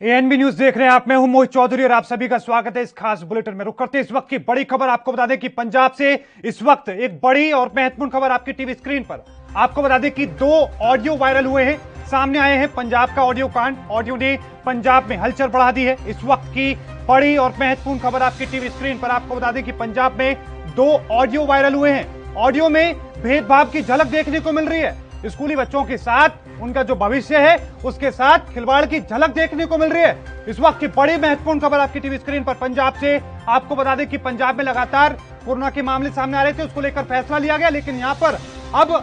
ANB news देख रहे हैं आप। मैं हूं मोहित चौधरी और आप सभी का स्वागत है इस खास बुलेटिन में। रुक करते इस वक्त की बड़ी खबर आपको बता दें कि पंजाब से इस वक्त एक बड़ी और महत्वपूर्ण खबर आपकी टीवी स्क्रीन पर। आपको बता दें कि 2 ऑडियो वायरल हुए हैं, सामने आए हैं पंजाब का ऑडियो कांड। ऑडियो ने पंजाब में हलचल बढ़ा दी है। इस वक्त की बड़ी और महत्वपूर्ण खबर आपकी टीवी स्क्रीन पर। आपको बता दें कि पंजाब में 2 ऑडियो वायरल हुए हैं। ऑडियो में भेदभाव की झलक देखने को मिल रही है। स्कूली बच्चों के साथ उनका जो भविष्य है उसके साथ खिलवाड़ की झलक देखने को मिल रही है। इस वक्त की बड़ी महत्वपूर्ण खबर आपकी टीवी स्क्रीन पर पंजाब से। आपको बता दें कि पंजाब में लगातार कोरोना के मामले सामने आ रहे थे, उसको लेकर फैसला लिया गया, लेकिन यहां पर अब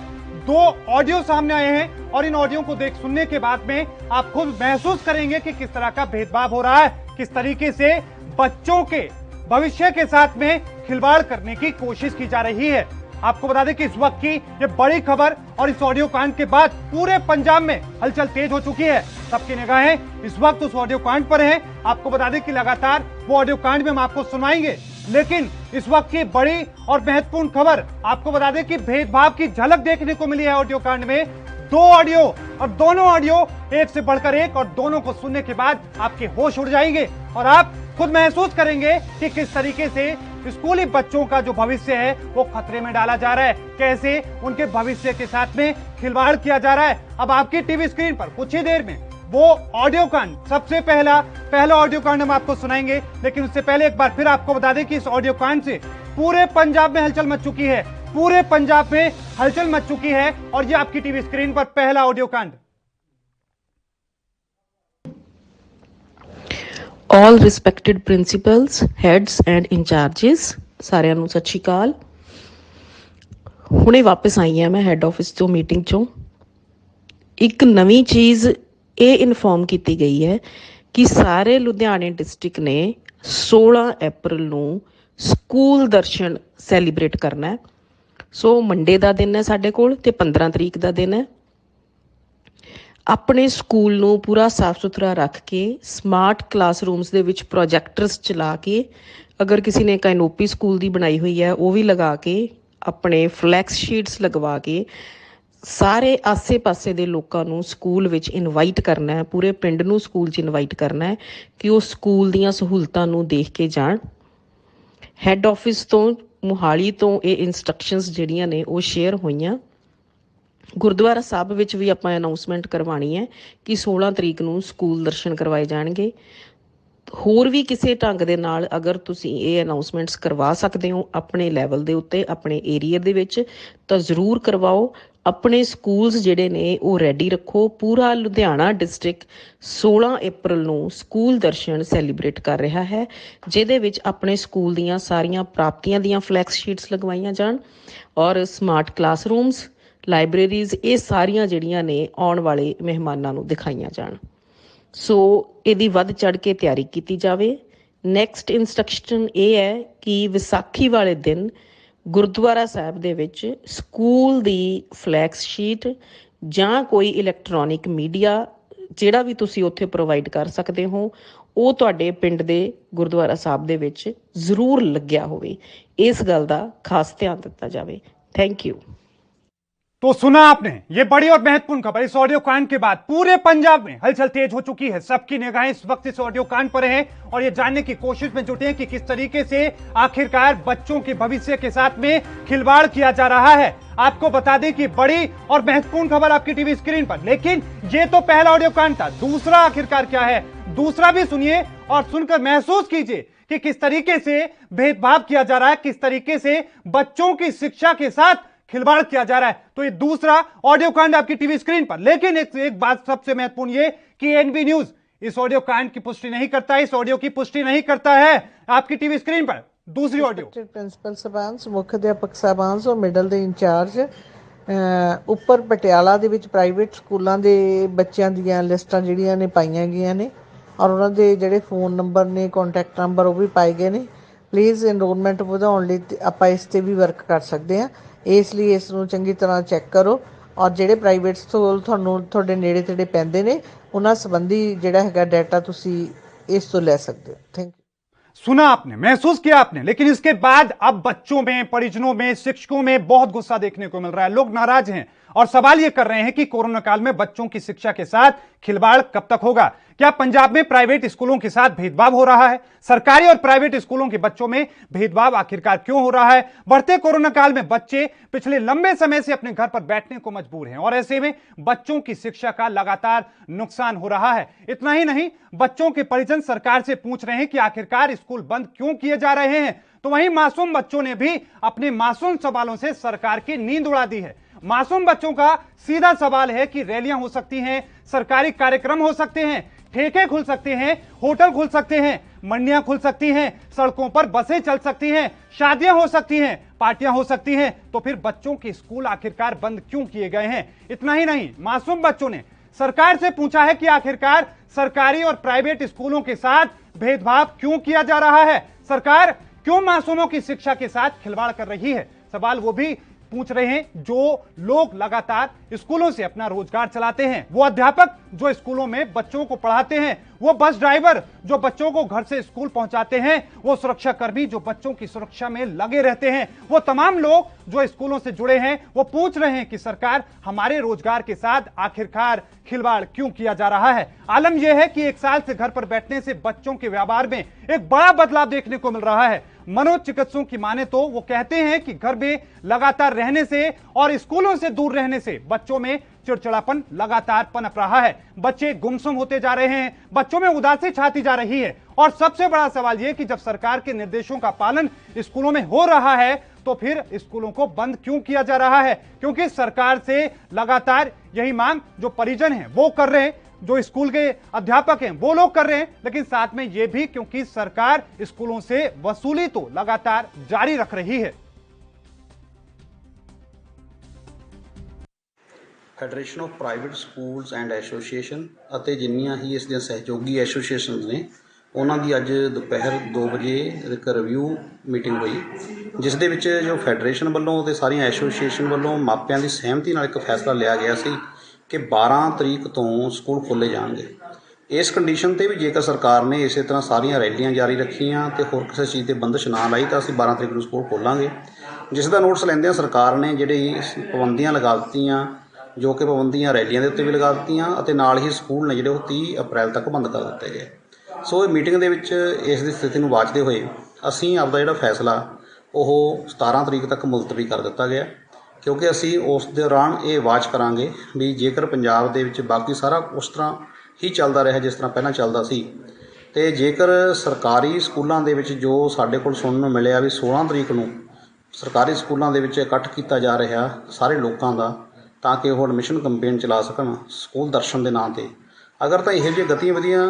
2 ऑडियो सामने आए हैं और इन ऑडियो को सुनने के बाद में आप खुद महसूस करेंगे कि किस तरह का भेदभाव हो रहा है, किस तरीके से बच्चों के भविष्य के साथ में खिलवाड़ करने की कोशिश की जा रही है। आपको बता दें कि इस वक्त की ये बड़ी खबर और इस ऑडियो कांड के बाद पूरे पंजाब में हलचल तेज हो चुकी है। सबकी निगाहें इस वक्त उस ऑडियो कांड पर है। आपको बता दें कि लगातार वो ऑडियो कांड में हम आपको सुनाएंगे, लेकिन इस वक्त की बड़ी और महत्वपूर्ण खबर आपको बता दें कि भेदभाव की झलक देखने को मिली है ऑडियो कांड में। 2 ऑडियो और दोनों ऑडियो एक से बढ़कर एक, और दोनों को सुनने के बाद आपके होश उड़ जाएंगे और आप खुद महसूस करेंगे कि किस तरीके से स्कूली बच्चों का जो भविष्य है वो खतरे में डाला जा रहा है, कैसे उनके भविष्य के साथ में खिलवाड़ किया जा रहा है। अब आपकी टीवी स्क्रीन पर कुछ ही देर में वो ऑडियो कांड, सबसे पहला ऑडियो कांड हम आपको सुनाएंगे, लेकिन उससे पहले एक बार फिर आपको बता दें कि इस ऑडियो कांड से पूरे पंजाब में हलचल मच चुकी है। पूरे पंजाब में हलचल मच चुकी है और ये आपकी टीवी स्क्रीन पर पहला ऑडियो कांड। All respected principals, heads and incharges, ਸਾਰਿਆਂ ਨੂੰ ਸਤਿ ਸ਼੍ਰੀ ਅਕਾਲ। ਹੁਣੇ ਵਾਪਸ ਆਈ ਹਾਂ ਮੈਂ ਹੈੱਡ ਆਫਿਸ ਤੋਂ ਮੀਟਿੰਗ ਚੋਂ। ਇੱਕ ਨਵੀਂ ਚੀਜ਼ ਇਹ ਇਨਫੋਰਮ ਕੀਤੀ ਗਈ ਹੈ ਕਿ ਸਾਰੇ ਲੁਧਿਆਣੇ ਡਿਸਟ੍ਰਿਕਟ ਨੇ 16 ਅਪ੍ਰੈਲ ਨੂੰ ਸਕੂਲ ਦਰਸ਼ਨ ਸੈਲੀਬ੍ਰੇਟ ਕਰਨਾ ਹੈ। ਸੋ ਮੰਡੇ ਦਾ ਦਿਨ ਹੈ ਸਾਡੇ ਕੋਲ ਤੇ 15 ਤਰੀਕ ਦਾ ਦਿਨ ਹੈ। ਆਪਣੇ ਸਕੂਲ ਨੂੰ ਪੂਰਾ ਸਾਫ ਸੁਥਰਾ ਰੱਖ ਕੇ ਸਮਾਰਟ ਕਲਾਸਰੂਮਸ ਦੇ ਵਿੱਚ ਪ੍ਰੋਜੈਕਟਰਸ ਚਲਾ ਕੇ, ਅਗਰ ਕਿਸੇ ਨੇ ਕਾਇਨੋਪੀ ਸਕੂਲ ਦੀ ਬਣਾਈ ਹੋਈ ਹੈ ਉਹ ਵੀ ਲਗਾ ਕੇ, ਆਪਣੇ ਫਲੈਕਸ ਸ਼ੀਟਸ ਲਗਵਾ ਕੇ ਸਾਰੇ ਆਸੇ-ਪਾਸੇ ਦੇ ਲੋਕਾਂ ਨੂੰ ਸਕੂਲ ਵਿੱਚ ਇਨਵਾਈਟ ਕਰਨਾ ਹੈ। ਪੂਰੇ ਪਿੰਡ ਨੂੰ ਸਕੂਲ 'ਚ ਇਨਵਾਈਟ ਕਰਨਾ ਹੈ ਕਿ ਉਹ ਸਕੂਲ ਦੀਆਂ ਸਹੂਲਤਾਂ ਨੂੰ ਦੇਖ ਕੇ ਜਾਣ। ਹੈੱਡ ਆਫਿਸ ਤੋਂ ਮੋਹਾਲੀ ਤੋਂ ਇਹ ਇੰਸਟਰਕਸ਼ਨਸ ਜਿਹੜੀਆਂ ਨੇ ਉਹ ਸ਼ੇਅਰ ਹੋਈਆਂ। ਗੁਰਦੁਆਰਾ ਸਾਹਿਬ ਵਿੱਚ ਵੀ ਆਪਾਂ ਅਨਾਊਂਸਮੈਂਟ ਕਰਵਾਉਣੀ ਹੈ ਕਿ 16 ਤਰੀਕ ਨੂੰ ਸਕੂਲ ਦਰਸ਼ਨ ਕਰਵਾਏ ਜਾਣਗੇ। ਹੋਰ ਵੀ ਕਿਸੇ ਢੰਗ ਦੇ ਨਾਲ ਅਗਰ ਤੁਸੀਂ ਇਹ ਅਨਾਊਂਸਮੈਂਟਸ ਕਰਵਾ ਸਕਦੇ ਹੋ ਆਪਣੇ ਲੈਵਲ ਦੇ ਉੱਤੇ, ਆਪਣੇ ਏਰੀਆ ਦੇ ਵਿੱਚ, ਤਾਂ ਜ਼ਰੂਰ ਕਰਵਾਓ। ਆਪਣੇ ਸਕੂਲਸ ਜਿਹੜੇ ਨੇ ਉਹ ਰੈਡੀ ਰੱਖੋ। ਪੂਰਾ ਲੁਧਿਆਣਾ ਡਿਸਟ੍ਰਿਕਟ 16 ਅਪ੍ਰੈਲ ਨੂੰ ਸਕੂਲ ਦਰਸ਼ਨ ਸੈਲੀਬ੍ਰੇਟ ਕਰ ਰਿਹਾ ਹੈ, ਜਿਹਦੇ ਵਿੱਚ ਆਪਣੇ ਸਕੂਲ ਦੀਆਂ ਸਾਰੀਆਂ ਪ੍ਰਾਪਤੀਆਂ ਦੀਆਂ ਫਲੈਕਸ ਸ਼ੀਟਸ ਲਗਵਾਈਆਂ ਜਾਣ ਔਰ ਸਮਾਰਟ ਕਲਾਸਰੂਮਸ, ਲਾਇਬ੍ਰੇਰੀਜ਼, ਇਹ ਸਾਰੀਆਂ ਜਿਹੜੀਆਂ ਨੇ ਆਉਣ ਵਾਲੇ ਮਹਿਮਾਨਾਂ ਨੂੰ ਦਿਖਾਈਆਂ ਜਾਣ। ਸੋ ਇਹਦੀ ਵੱਧ ਚੜ੍ਹ ਕੇ ਤਿਆਰੀ ਕੀਤੀ ਜਾਵੇ। ਨੈਕਸਟ ਇੰਸਟਰਕਸ਼ਨ ਇਹ ਹੈ ਕਿ ਵਿਸਾਖੀ ਵਾਲੇ ਦਿਨ ਗੁਰਦੁਆਰਾ ਸਾਹਿਬ ਦੇ ਵਿੱਚ ਸਕੂਲ ਦੀ ਫਲੈਕਸ ਸ਼ੀਟ ਜਾਂ ਕੋਈ ਇਲੈਕਟ੍ਰੋਨਿਕ ਮੀਡੀਆ ਜਿਹੜਾ ਵੀ ਤੁਸੀਂ ਉੱਥੇ ਪ੍ਰੋਵਾਈਡ ਕਰ ਸਕਦੇ ਹੋ, ਉਹ ਤੁਹਾਡੇ ਪਿੰਡ ਦੇ ਗੁਰਦੁਆਰਾ ਸਾਹਿਬ ਦੇ ਵਿੱਚ ਜ਼ਰੂਰ ਲੱਗਿਆ ਹੋਵੇ। ਇਸ ਗੱਲ ਦਾ ਖਾਸ ਧਿਆਨ ਦਿੱਤਾ ਜਾਵੇ। ਥੈਂक यू। तो सुना आपने ये बड़ी और महत्वपूर्ण खबर। इस ऑडियो कांड के बाद पूरे पंजाब में हलचल तेज हो चुकी है। सबकी निगाहें इस वक्त इस ऑडियो कांड पर हैं और ये जानने की कोशिश में जुटे हैं कि किस तरीके से आखिरकार बच्चों के भविष्य के साथ में खिलवाड़ किया जा रहा है। आपको बता दें कि बड़ी और महत्वपूर्ण खबर आपकी टीवी स्क्रीन पर, लेकिन ये तो पहला ऑडियो कांड था। दूसरा आखिरकार क्या है, दूसरा भी सुनिए और सुनकर महसूस कीजिए कि किस तरीके से भेदभाव किया जा रहा है, किस तरीके से बच्चों की शिक्षा के साथ खिलवाड़ किया जा रहा है। तो ये दूसरा ऑडियो कांड आपकी टीवी स्क्रीन पर, लेकिन एक बात सबसे महत्वपूर्ण ये कि एएनबी न्यूज इस ऑडियो कांड की पुष्टि नहीं करता है, इस ऑडियो की पुष्टि नहीं करता है। आपकी टीवी स्क्रीन पर दूसरी ऑडियो। प्रिंसिपल साहबान, मुख्य अध्यापक साहबान और मिडल ਦੇ ਇੰਚਾਰਜ ਉੱਪਰ ਪਟਿਆਲਾ ਦੇ ਵਿੱਚ ਪ੍ਰਾਈਵੇਟ ਸਕੂਲਾਂ ਦੇ ਬੱਚਿਆਂ ਦੀਆਂ ਲਿਸਟਾਂ ਜਿਹੜੀਆਂ ਨੇ ਪਾਈਆਂ ਗਈਆਂ ਨੇ ਔਰ ਉਹਨਾਂ ਦੇ ਜਿਹੜੇ ਫੋਨ ਨੰਬਰ ਨੇ, ਕੰਟੈਕਟ ਨੰਬਰ ਉਹ ਵੀ ਪਾਏ ਗਏ ਨੇ। ਪਲੀਜ਼ ਇਨਰੋਲਮੈਂਟ ਵਧਾਉਣ ਲਈ ਆਪਾਂ ਇਸ ਤੇ ਵੀ ਵਰਕ ਕਰ ਸਕਦੇ ਹਾਂ। ਇਸ ਲਈ ਇਸ ਨੂੰ ਚੰਗੀ ਤਰ੍ਹਾਂ ਚੈੱਕ ਕਰੋ ਔਰ ਜਿਹੜੇ ਪ੍ਰਾਈਵੇਟ ਸਕੂਲ ਤੁਹਾਨੂੰ ਤੁਹਾਡੇ ਨੇੜੇ ਤੇੜੇ ਪੈਂਦੇ ਨੇ ਉਹਨਾਂ ਸੰਬੰਧੀ ਜਿਹੜਾ ਹੈਗਾ ਡਾਟਾ ਤੁਸੀਂ ਇਸ ਤੋਂ ਲੈ ਸਕਦੇ ਹੋ। Thank you. सुना आपने, महसूस किया आपने, लेकिन इसके बाद अब बच्चों में, परिजनों में, शिक्षकों में बहुत गुस्सा देखने को मिल रहा है। लोग नाराज हैं और सवाल यह कर रहे हैं कि कोरोना काल में बच्चों की शिक्षा के साथ खिलवाड़ कब तक होगा। क्या पंजाब में प्राइवेट स्कूलों के साथ भेदभाव हो रहा है? सरकारी और प्राइवेट स्कूलों के बच्चों में भेदभाव आखिरकार क्यों हो रहा है? बढ़ते कोरोना काल में बच्चे पिछले लंबे समय से अपने घर पर बैठने को मजबूर हैं और ऐसे में बच्चों की शिक्षा का लगातार नुकसान हो रहा है। इतना ही नहीं, बच्चों के परिजन सरकार से पूछ रहे हैं कि आखिरकार स्कूल बंद क्यों किए जा रहे हैं। तो वहीं मासूम बच्चों ने भी अपने मासूम सवालों से सरकार की नींद उड़ा दी है। मासूम बच्चों का सीधा सवाल है कि रैलियां हो सकती हैं, सरकारी कार्यक्रम हो सकते हैं, ठेके खुल सकते हैं, होटल खुल सकते हैं, मंडियां खुल सकती हैं, सड़कों पर बसें चल सकती हैं, शादियां हो सकती हैं, पार्टियां हो सकती हैं, तो फिर बच्चों के स्कूल आखिरकार बंद क्यों किए गए हैं? इतना ही नहीं, मासूम बच्चों ने सरकार से पूछा है कि आखिरकार सरकारी और प्राइवेट स्कूलों के साथ भेदभाव क्यों किया जा रहा है? सरकार क्यों मासूमों की शिक्षा के साथ खिलवाड़ कर रही है? सवाल वो भी पूछ रहे हैं जो लोग लगातार स्कूलों से अपना रोजगार चलाते हैं। वो अध्यापक जो स्कूलों में बच्चों को पढ़ाते हैं, वो बस ड्राइवर जो बच्चों को घर से स्कूल पहुंचाते हैं, वो सुरक्षा कर्मी जो बच्चों की सुरक्षा में लगे रहते हैं, वो तमाम लोग जो स्कूलों से जुड़े हैं, वो पूछ रहे हैं कि सरकार हमारे रोजगार के साथ आखिरकार खिलवाड़ क्यों किया जा रहा है। आलम यह है कि एक साल से घर पर बैठने से बच्चों के व्यापार में एक बड़ा बदलाव देखने को मिल रहा है। मनोचिकित्सकों की माने तो वो कहते हैं कि घर में लगातार रहने से और स्कूलों से दूर रहने से बच्चों में चिड़चिड़ापन लगातार पनप रहा है। बच्चे गुमसुम होते जा रहे हैं, बच्चों में उदासी छाती जा रही है और सबसे बड़ा सवाल यह कि जब सरकार के निर्देशों का पालन स्कूलों में हो रहा है तो फिर स्कूलों को बंद क्यों किया जा रहा है? क्योंकि सरकार से लगातार यही मांग जो परिजन हैं वो कर रहे हैं, जो स्कूल के अध्यापक हैं वो लोग कर रहे हैं, लेकिन साथ में यह भी क्योंकि सरकार स्कूलों से वसूली तो लगातार जारी रख रही है। Federation of private schools and association ਅਤੇ ਜਿੰਨੀਆਂ ਹੀ ਇਸ ਦੀਆਂ ਸਹਿਯੋਗੀ ਐਸੋਸੀਏਸ਼ਨਸ ਨੇ ਉਹਨਾਂ ਦੀ ਅੱਜ ਦੁਪਹਿਰ 2 ਵਜੇ ਇੱਕ ਰਿਵਿਊ ਮੀਟਿੰਗ ਹੋਈ, ਜਿਸ ਦੇ ਵਿੱਚ ਜੋ ਫੈਡਰੇਸ਼ਨ ਵੱਲੋਂ ਅਤੇ ਸਾਰੀਆਂ ਐਸੋਸੀਏਸ਼ਨ ਵੱਲੋਂ ਮਾਪਿਆਂ ਦੀ ਸਹਿਮਤੀ ਨਾਲ ਇੱਕ ਫੈਸਲਾ ਲਿਆ ਗਿਆ ਸੀ ਕਿ 12 ਤਰੀਕ ਤੋਂ ਸਕੂਲ ਖੋਲ੍ਹੇ ਜਾਣਗੇ। ਇਸ ਕੰਡੀਸ਼ਨ 'ਤੇ ਵੀ ਜੇਕਰ ਸਰਕਾਰ ਨੇ ਇਸੇ ਤਰ੍ਹਾਂ ਸਾਰੀਆਂ ਰੈਲੀਆਂ ਜਾਰੀ ਰੱਖੀਆਂ ਅਤੇ ਹੋਰ ਕਿਸੇ ਚੀਜ਼ 'ਤੇ ਬੰਦਸ਼ ਨਾ ਲਾਈ ਤਾਂ ਅਸੀਂ 12 ਤਰੀਕ ਨੂੰ ਸਕੂਲ ਖੋਲ੍ਹਾਂਗੇ। ਜਿਸ ਦਾ ਨੋਟਿਸ ਲੈਂਦਿਆਂ ਸਰਕਾਰ ਨੇ ਜਿਹੜੀ ਪਾਬੰਦੀਆਂ ਲਗਾ ਦਿੱਤੀਆਂ, ਜੋ ਕਿ ਪਾਬੰਦੀਆਂ ਰੈਲੀਆਂ ਦੇ ਉੱਤੇ ਵੀ ਲਗਾ ਦਿੱਤੀਆਂ ਅਤੇ ਨਾਲ ਹੀ ਸਕੂਲ ਨੇ ਜਿਹੜੇ ਉਹ 30 ਅਪ੍ਰੈਲ ਤੱਕ ਬੰਦ ਕਰ ਦਿੱਤੇ ਗਏ। ਸੋ ਇਹ ਮੀਟਿੰਗ ਦੇ ਵਿੱਚ ਇਸ ਦੀ ਸਥਿਤੀ ਨੂੰ ਵਾਚਦੇ ਹੋਏ ਅਸੀਂ ਆਪਦਾ ਜਿਹੜਾ ਫੈਸਲਾ ਉਹ 17 ਤਰੀਕ ਤੱਕ ਮੁਲਤਵੀ ਕਰ ਦਿੱਤਾ ਗਿਆ, ਕਿਉਂਕਿ ਅਸੀਂ ਉਸ ਦੌਰਾਨ ਇਹ ਵਾਚ ਕਰਾਂਗੇ ਵੀ ਜੇਕਰ ਪੰਜਾਬ ਦੇ ਵਿੱਚ ਬਾਕੀ ਸਾਰਾ ਉਸ ਤਰ੍ਹਾਂ ਹੀ ਚੱਲਦਾ ਰਿਹਾ ਜਿਸ ਤਰ੍ਹਾਂ ਪਹਿਲਾਂ ਚੱਲਦਾ ਸੀ, ਅਤੇ ਜੇਕਰ ਸਰਕਾਰੀ ਸਕੂਲਾਂ ਦੇ ਵਿੱਚ ਜੋ ਸਾਡੇ ਕੋਲ ਸੁਣਨ ਨੂੰ ਮਿਲਿਆ ਵੀ 16 ਤਰੀਕ ਨੂੰ ਸਰਕਾਰੀ ਸਕੂਲਾਂ ਦੇ ਵਿੱਚ ਇਕੱਠ ਕੀਤਾ ਜਾ ਰਿਹਾ ਸਾਰੇ ਲੋਕਾਂ ਦਾ ਤਾਂ ਕਿ ਉਹ ਐਡਮਿਸ਼ਨ ਕੰਪੇਨ ਚਲਾ ਸਕਣ ਸਕੂਲ ਦਰਸ਼ਨ ਦੇ ਨਾਂ 'ਤੇ, ਅਗਰ ਤਾਂ ਇਹੋ ਜਿਹੀਆਂ ਗਤੀਵਿਧੀਆਂ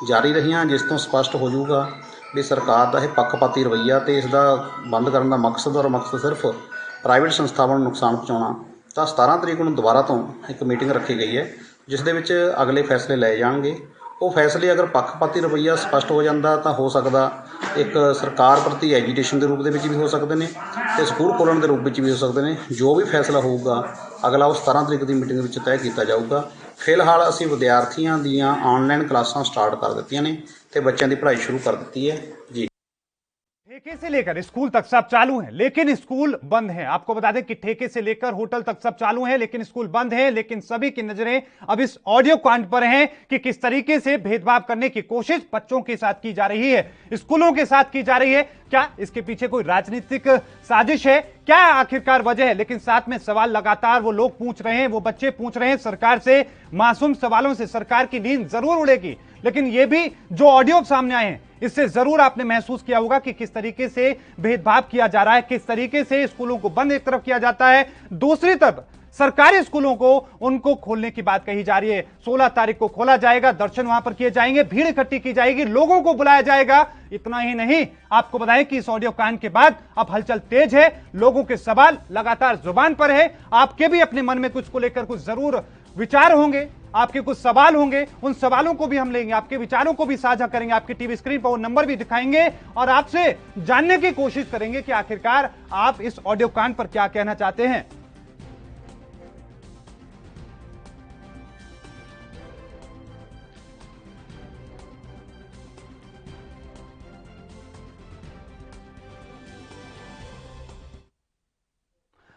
ਜਾਰੀ ਰਹੀਆਂ ਜਿਸ ਤੋਂ ਸਪਸ਼ਟ ਹੋ ਜਾਊਗਾ ਵੀ ਸਰਕਾਰ ਦਾ ਇਹ ਪੱਖਪਾਤੀ ਰਵੱਈਆ ਅਤੇ ਇਸ ਦਾ ਬੰਦ ਕਰਨ ਦਾ ਮਕਸਦ ਸਿਰਫ ਪ੍ਰਾਈਵੇਟ ਸੰਸਥਾਵਾਂ ਨੂੰ ਨੁਕਸਾਨ ਪਹੁੰਚਾਉਣਾ, ਤਾਂ 17 ਤਰੀਕ ਨੂੰ ਦੁਬਾਰਾ ਤੋਂ ਇੱਕ ਮੀਟਿੰਗ ਰੱਖੀ ਗਈ ਹੈ ਜਿਸ ਦੇ ਵਿੱਚ ਅਗਲੇ ਫੈਸਲੇ ਲਏ ਜਾਣਗੇ। ਉਹ ਫੈਸਲੇ ਅਗਰ ਪੱਖਪਾਤੀ ਰਵੱਈਆ ਸਪਸ਼ਟ ਹੋ ਜਾਂਦਾ ਤਾਂ ਹੋ ਸਕਦਾ ਇੱਕ ਸਰਕਾਰ ਪ੍ਰਤੀ ਐਜੀਟੇਸ਼ਨ ਦੇ ਰੂਪ ਦੇ ਵਿੱਚ ਵੀ ਹੋ ਸਕਦੇ ਨੇ ਅਤੇ ਸਕੂਲ ਖੋਲ੍ਹਣ ਦੇ ਰੂਪ ਵਿੱਚ ਵੀ ਹੋ ਸਕਦੇ ਨੇ। ਜੋ ਵੀ ਫੈਸਲਾ ਹੋਊਗਾ ਅਗਲਾ ਉਹ 17 ਤਰੀਕ ਦੀ ਮੀਟਿੰਗ ਵਿੱਚ ਤੈਅ ਕੀਤਾ ਜਾਊਗਾ। ਫਿਲਹਾਲ ਅਸੀਂ ਵਿਦਿਆਰਥੀਆਂ ਦੀਆਂ ਆਨਲਾਈਨ ਕਲਾਸਾਂ ਸਟਾਰਟ ਕਰ ਦਿੱਤੀਆਂ ਨੇ ਅਤੇ ਬੱਚਿਆਂ ਦੀ ਪੜ੍ਹਾਈ ਸ਼ੁਰੂ ਕਰ ਦਿੱਤੀ ਹੈ ਜੀ। ठेके से लेकर स्कूल तक सब चालू हैं लेकिन स्कूल बंद हैं। आपको बता दें कि ठेके से लेकर होटल तक सब चालू हैं लेकिन स्कूल बंद हैं। लेकिन सभी की नजरें अब इस ऑडियो कांड पर हैं कि किस तरीके से भेदभाव करने की कोशिश बच्चों के साथ की जा रही है, स्कूलों के साथ की जा रही है। क्या इसके पीछे कोई राजनीतिक साजिश है? क्या आखिरकार वजह है? लेकिन साथ में सवाल लगातार वो लोग पूछ रहे हैं, वो बच्चे पूछ रहे हैं सरकार से। मासूम सवालों से सरकार की नींद जरूर उड़ेगी, लेकिन ये भी जो ऑडियो सामने आए हैं इससे जरूर आपने महसूस किया होगा कि किस तरीके से भेदभाव किया जा रहा है, किस तरीके से स्कूलों को बंद एक तरफ किया जाता है, दूसरी तरफ सरकारी स्कूलों को उनको खोलने की बात कही जा रही है। 16 तारीख को खोला जाएगा, दर्शन वहां पर किए जाएंगे, भीड़ इकट्ठी की जाएगी, लोगों को बुलाया जाएगा। इतना ही नहीं, आपको बताएं कि इस ऑडियो कांड के बाद अब हलचल तेज है, लोगों के सवाल लगातार जुबान पर है। आपके भी अपने मन में कुछ को लेकर कुछ जरूर विचार होंगे, आपके कुछ सवाल होंगे, उन सवालों को भी हम लेंगे, आपके विचारों को भी साझा करेंगे, आपकी टीवी स्क्रीन पर वो नंबर भी दिखाएंगे और आपसे जानने की कोशिश करेंगे कि आखिरकार आप इस ऑडियो कांड पर क्या कहना चाहते हैं।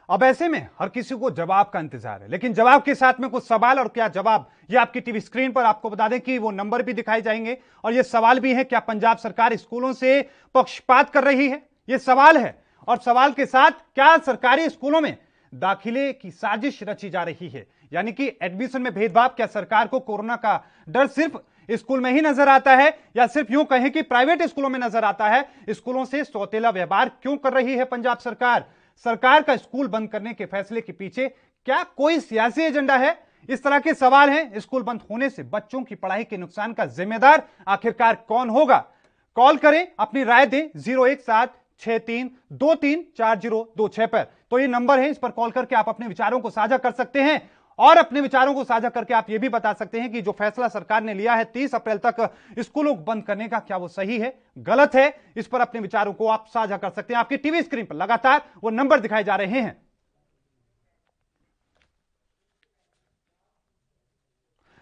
अब ऐसे में हर किसी को जवाब का इंतजार है, लेकिन जवाब के साथ में कुछ सवाल। और क्या जवाब, ये आपकी टीवी स्क्रीन पर आपको बता दें कि वो नंबर भी दिखाए जाएंगे और ये सवाल भी है, क्या पंजाब सरकार स्कूलों से पक्षपात कर रही है, ये सवाल है। और सवाल के साथ, क्या सरकारी स्कूलों में दाखिले की साजिश रची जा रही है, यानी कि एडमिशन में भेदभाव। क्या सरकार को कोरोना का डर सिर्फ स्कूल में ही नजर आता है, या सिर्फ यूं कहें कि प्राइवेट स्कूलों में नजर आता है। स्कूलों से सौतेला व्यवहार क्यों कर रही है पंजाब सरकार। सरकार का स्कूल बंद करने के फैसले के पीछे क्या कोई सियासी एजेंडा है, इस तरह के सवाल हैं। स्कूल बंद होने से बच्चों की पढ़ाई के नुकसान का जिम्मेदार आखिरकार कौन होगा। कॉल करें, अपनी राय दें 01763234026 पर। तो ये नंबर है, इस पर कॉल करके आप अपने विचारों को साझा कर सकते हैं। और अपने विचारों को साझा करके आप यह भी बता सकते हैं कि जो फैसला सरकार ने लिया है 30 अप्रैल तक स्कूलों को बंद करने का, क्या वो सही है, गलत है। इस पर अपने विचारों को आप साझा कर सकते हैं। आपकी टीवी स्क्रीन पर लगातार वो नंबर दिखाए जा रहे हैं।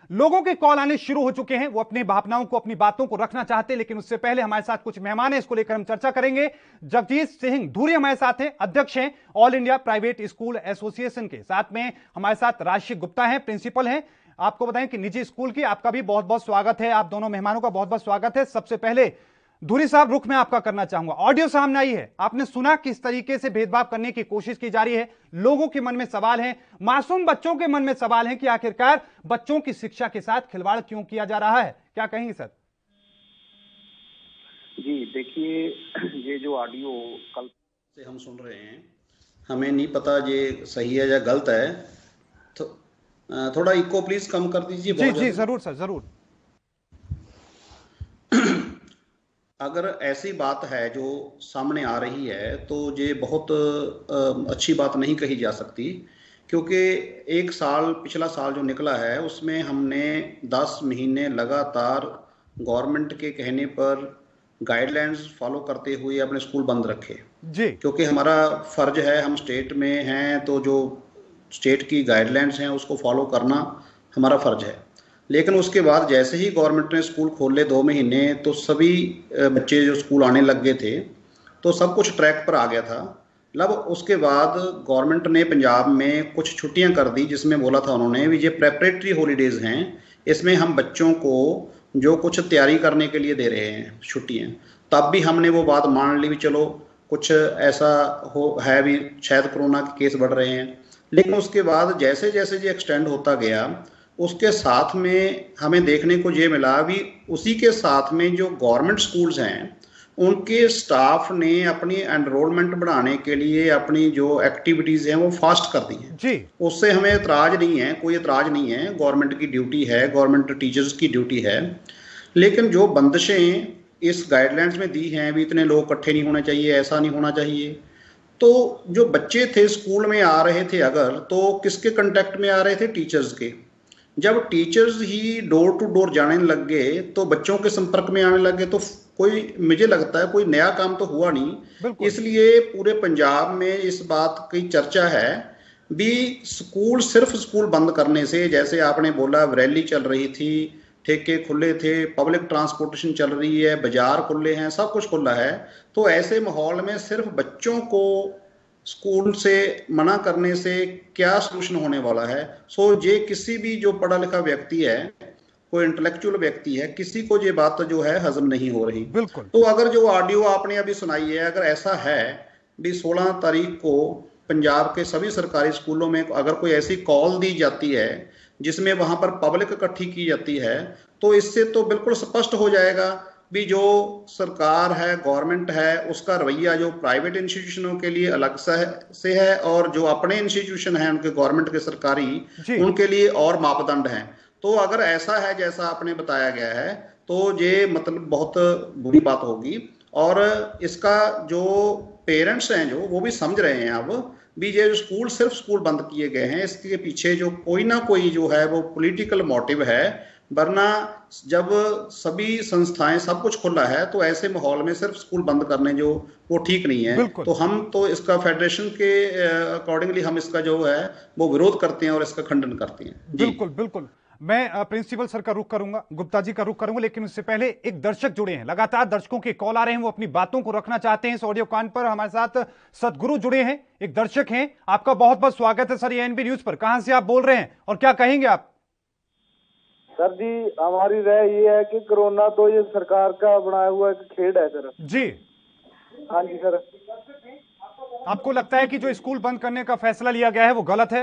लोगों के कॉल आने शुरू हो चुके हैं, वो अपनी भावनाओं को, अपनी बातों को रखना चाहते हैं, लेकिन उससे पहले हमारे साथ कुछ मेहमान हैं, इसको लेकर हम चर्चा करेंगे। जगजीत सिंह धूरी हमारे साथ हैं, अध्यक्ष हैं all India private school association के। साथ में हमारे साथ राशि गुप्ता हैं, प्रिंसिपल हैं, आपको बताएं कि निजी स्कूल की। आपका भी बहुत बहुत स्वागत है, आप दोनों मेहमानों का बहुत बहुत स्वागत है। सबसे पहले धूरी साहब, रुख में आपका करना चाहूंगा, ऑडियो सामने आई है, आपने सुना किस तरीके से भेदभाव करने की कोशिश की जा रही है। लोगों के मन में सवाल है, मासूम बच्चों के मन में सवाल है कि आखिरकार बच्चों की शिक्षा के साथ खिलवाड़ क्यों किया जा रहा है, क्या कहेंगे सर? जी देखिए, ये जो ऑडियो कल से हम सुन रहे हैं, हमें नहीं पता ये सही है या गलत है। तो थोड़ा इको प्लीज कम कर दीजिए। जी जी जरूर सर, जरूर। अगर ऐसी बात है जो सामने आ रही है तो ये बहुत अच्छी बात नहीं कही जा सकती, क्योंकि एक साल, पिछला साल जो निकला है उसमें हमने 10 महीने लगातार गवर्नमेंट के कहने पर गाइडलाइंस फॉलो करते हुए अपने स्कूल बंद रखे जी, क्योंकि हमारा फर्ज है, हम स्टेट में हैं तो जो स्टेट की गाइडलाइंस हैं उसको फॉलो करना हमारा फर्ज है। लेकिन उसके बाद जैसे ही गवर्नमेंट ने स्कूल खोले 2 महीने, तो सभी बच्चे जो स्कूल आने लग गए थे तो सब कुछ ट्रैक पर आ गया था। मतलब उसके बाद गवर्नमेंट ने पंजाब में कुछ छुट्टियां कर दी, जिसमें बोला था उन्होंने भी ये प्रेपरेटरी हॉलीडेज हैं, इसमें हम बच्चों को जो कुछ तैयारी करने के लिए दे रहे हैं छुट्टियां। तब भी हमने वो बात मान ली भी चलो कुछ ऐसा हो है भी, शायद कोरोना के केस बढ़ रहे हैं। लेकिन उसके बाद जैसे जैसे ये एक्सटेंड होता गया, उसके साथ में हमें देखने को ये मिला भी उसी के साथ में जो गवर्नमेंट स्कूल्स हैं उनके स्टाफ ने अपनी एनरोलमेंट बढ़ाने के लिए अपनी जो एक्टिविटीज़ हैं वो फास्ट कर दी हैं जी। उससे हमें एतराज़ नहीं है, कोई एतराज़ नहीं है, गवर्नमेंट की ड्यूटी है, गवर्नमेंट टीचर्स की ड्यूटी है। लेकिन जो बंदिशें इस गाइडलाइंस में दी हैं भी इतने लोग इकट्ठे नहीं होने चाहिए, ऐसा नहीं होना चाहिए, तो जो बच्चे थे स्कूल में आ रहे थे अगर, तो किसके कंटेक्ट में आ रहे थे? टीचर्स के। जब टीचर्स ही डोर टू डोर जाने लग गए तो बच्चों के संपर्क में आने लगे, तो कोई, मुझे लगता है कोई नया काम तो हुआ नहीं। इसलिए पूरे पंजाब में इस बात की चर्चा है भी स्कूल, सिर्फ स्कूल बंद करने से, जैसे आपने बोला रैली चल रही थी, ठेके खुले थे, पब्लिक ट्रांसपोर्टेशन चल रही है, बाजार खुले हैं, सब कुछ खुला है, तो ऐसे माहौल में सिर्फ बच्चों को स्कूल से मना करने से क्या सलूशन होने वाला है? ये किसी भी जो पढ़ा लिखा व्यक्ति है, कोई इंटेलेक्चुअल व्यक्ति है, किसी को ये बात जो है हजम नहीं हो रही। बिल्कुल। तो अगर जो ऑडियो आपने अभी सुनाई है, अगर ऐसा है भी 16 तारीख को पंजाब के सभी सरकारी स्कूलों में अगर कोई ऐसी कॉल दी जाती है जिसमें वहां पर पब्लिक इकट्ठी की जाती है, तो इससे तो बिल्कुल स्पष्ट हो जाएगा भी जो सरकार है, गवर्नमेंट है, उसका रवैया जो प्राइवेट इंस्टीट्यूशनों के लिए अलग से है और जो अपने इंस्टीट्यूशन हैं उनके गवर्नमेंट के सरकारी, उनके लिए और मापदंड हैं। तो अगर ऐसा है जैसा आपने बताया गया है तो ये मतलब बहुत बुरी बात होगी। और इसका जो पेरेंट्स हैं जो, वो भी समझ रहे हैं अब भी ये स्कूल, सिर्फ स्कूल बंद किए गए हैं, इसके पीछे जो कोई ना कोई जो है वो पॉलिटिकल मोटिव है। वरना जब सभी संस्थाएं, सब कुछ खुला है, तो ऐसे माहौल में सिर्फ स्कूल बंद करने जो वो ठीक नहीं है। तो हम तो इसका फेडरेशन के अकॉर्डिंगली हम इसका जो है वो विरोध करते हैं और इसका खंडन करते हैं। बिल्कुल बिल्कुल। मैं प्रिंसिपल सर का रुख करूंगा, गुप्ता जी का रुख करूंगा, लेकिन उससे पहले एक दर्शक जुड़े हैं, लगातार दर्शकों के कॉल आ रहे हैं, वो अपनी बातों को रखना चाहते हैं इस ऑडियो कान पर। हमारे साथ सदगुरु जुड़े हैं, एक दर्शक हैं, आपका बहुत बहुत स्वागत है सर एएनबी न्यूज पर। कहां से आप बोल रहे हैं और क्या कहेंगे आप? सर जी, हमारी राय ये है कि कोरोना तो ये सरकार का बनाया हुआ एक खेल है सर जी। हाँ जी सर। आपको लगता है कि जो स्कूल बंद करने का फैसला लिया गया है वो गलत है?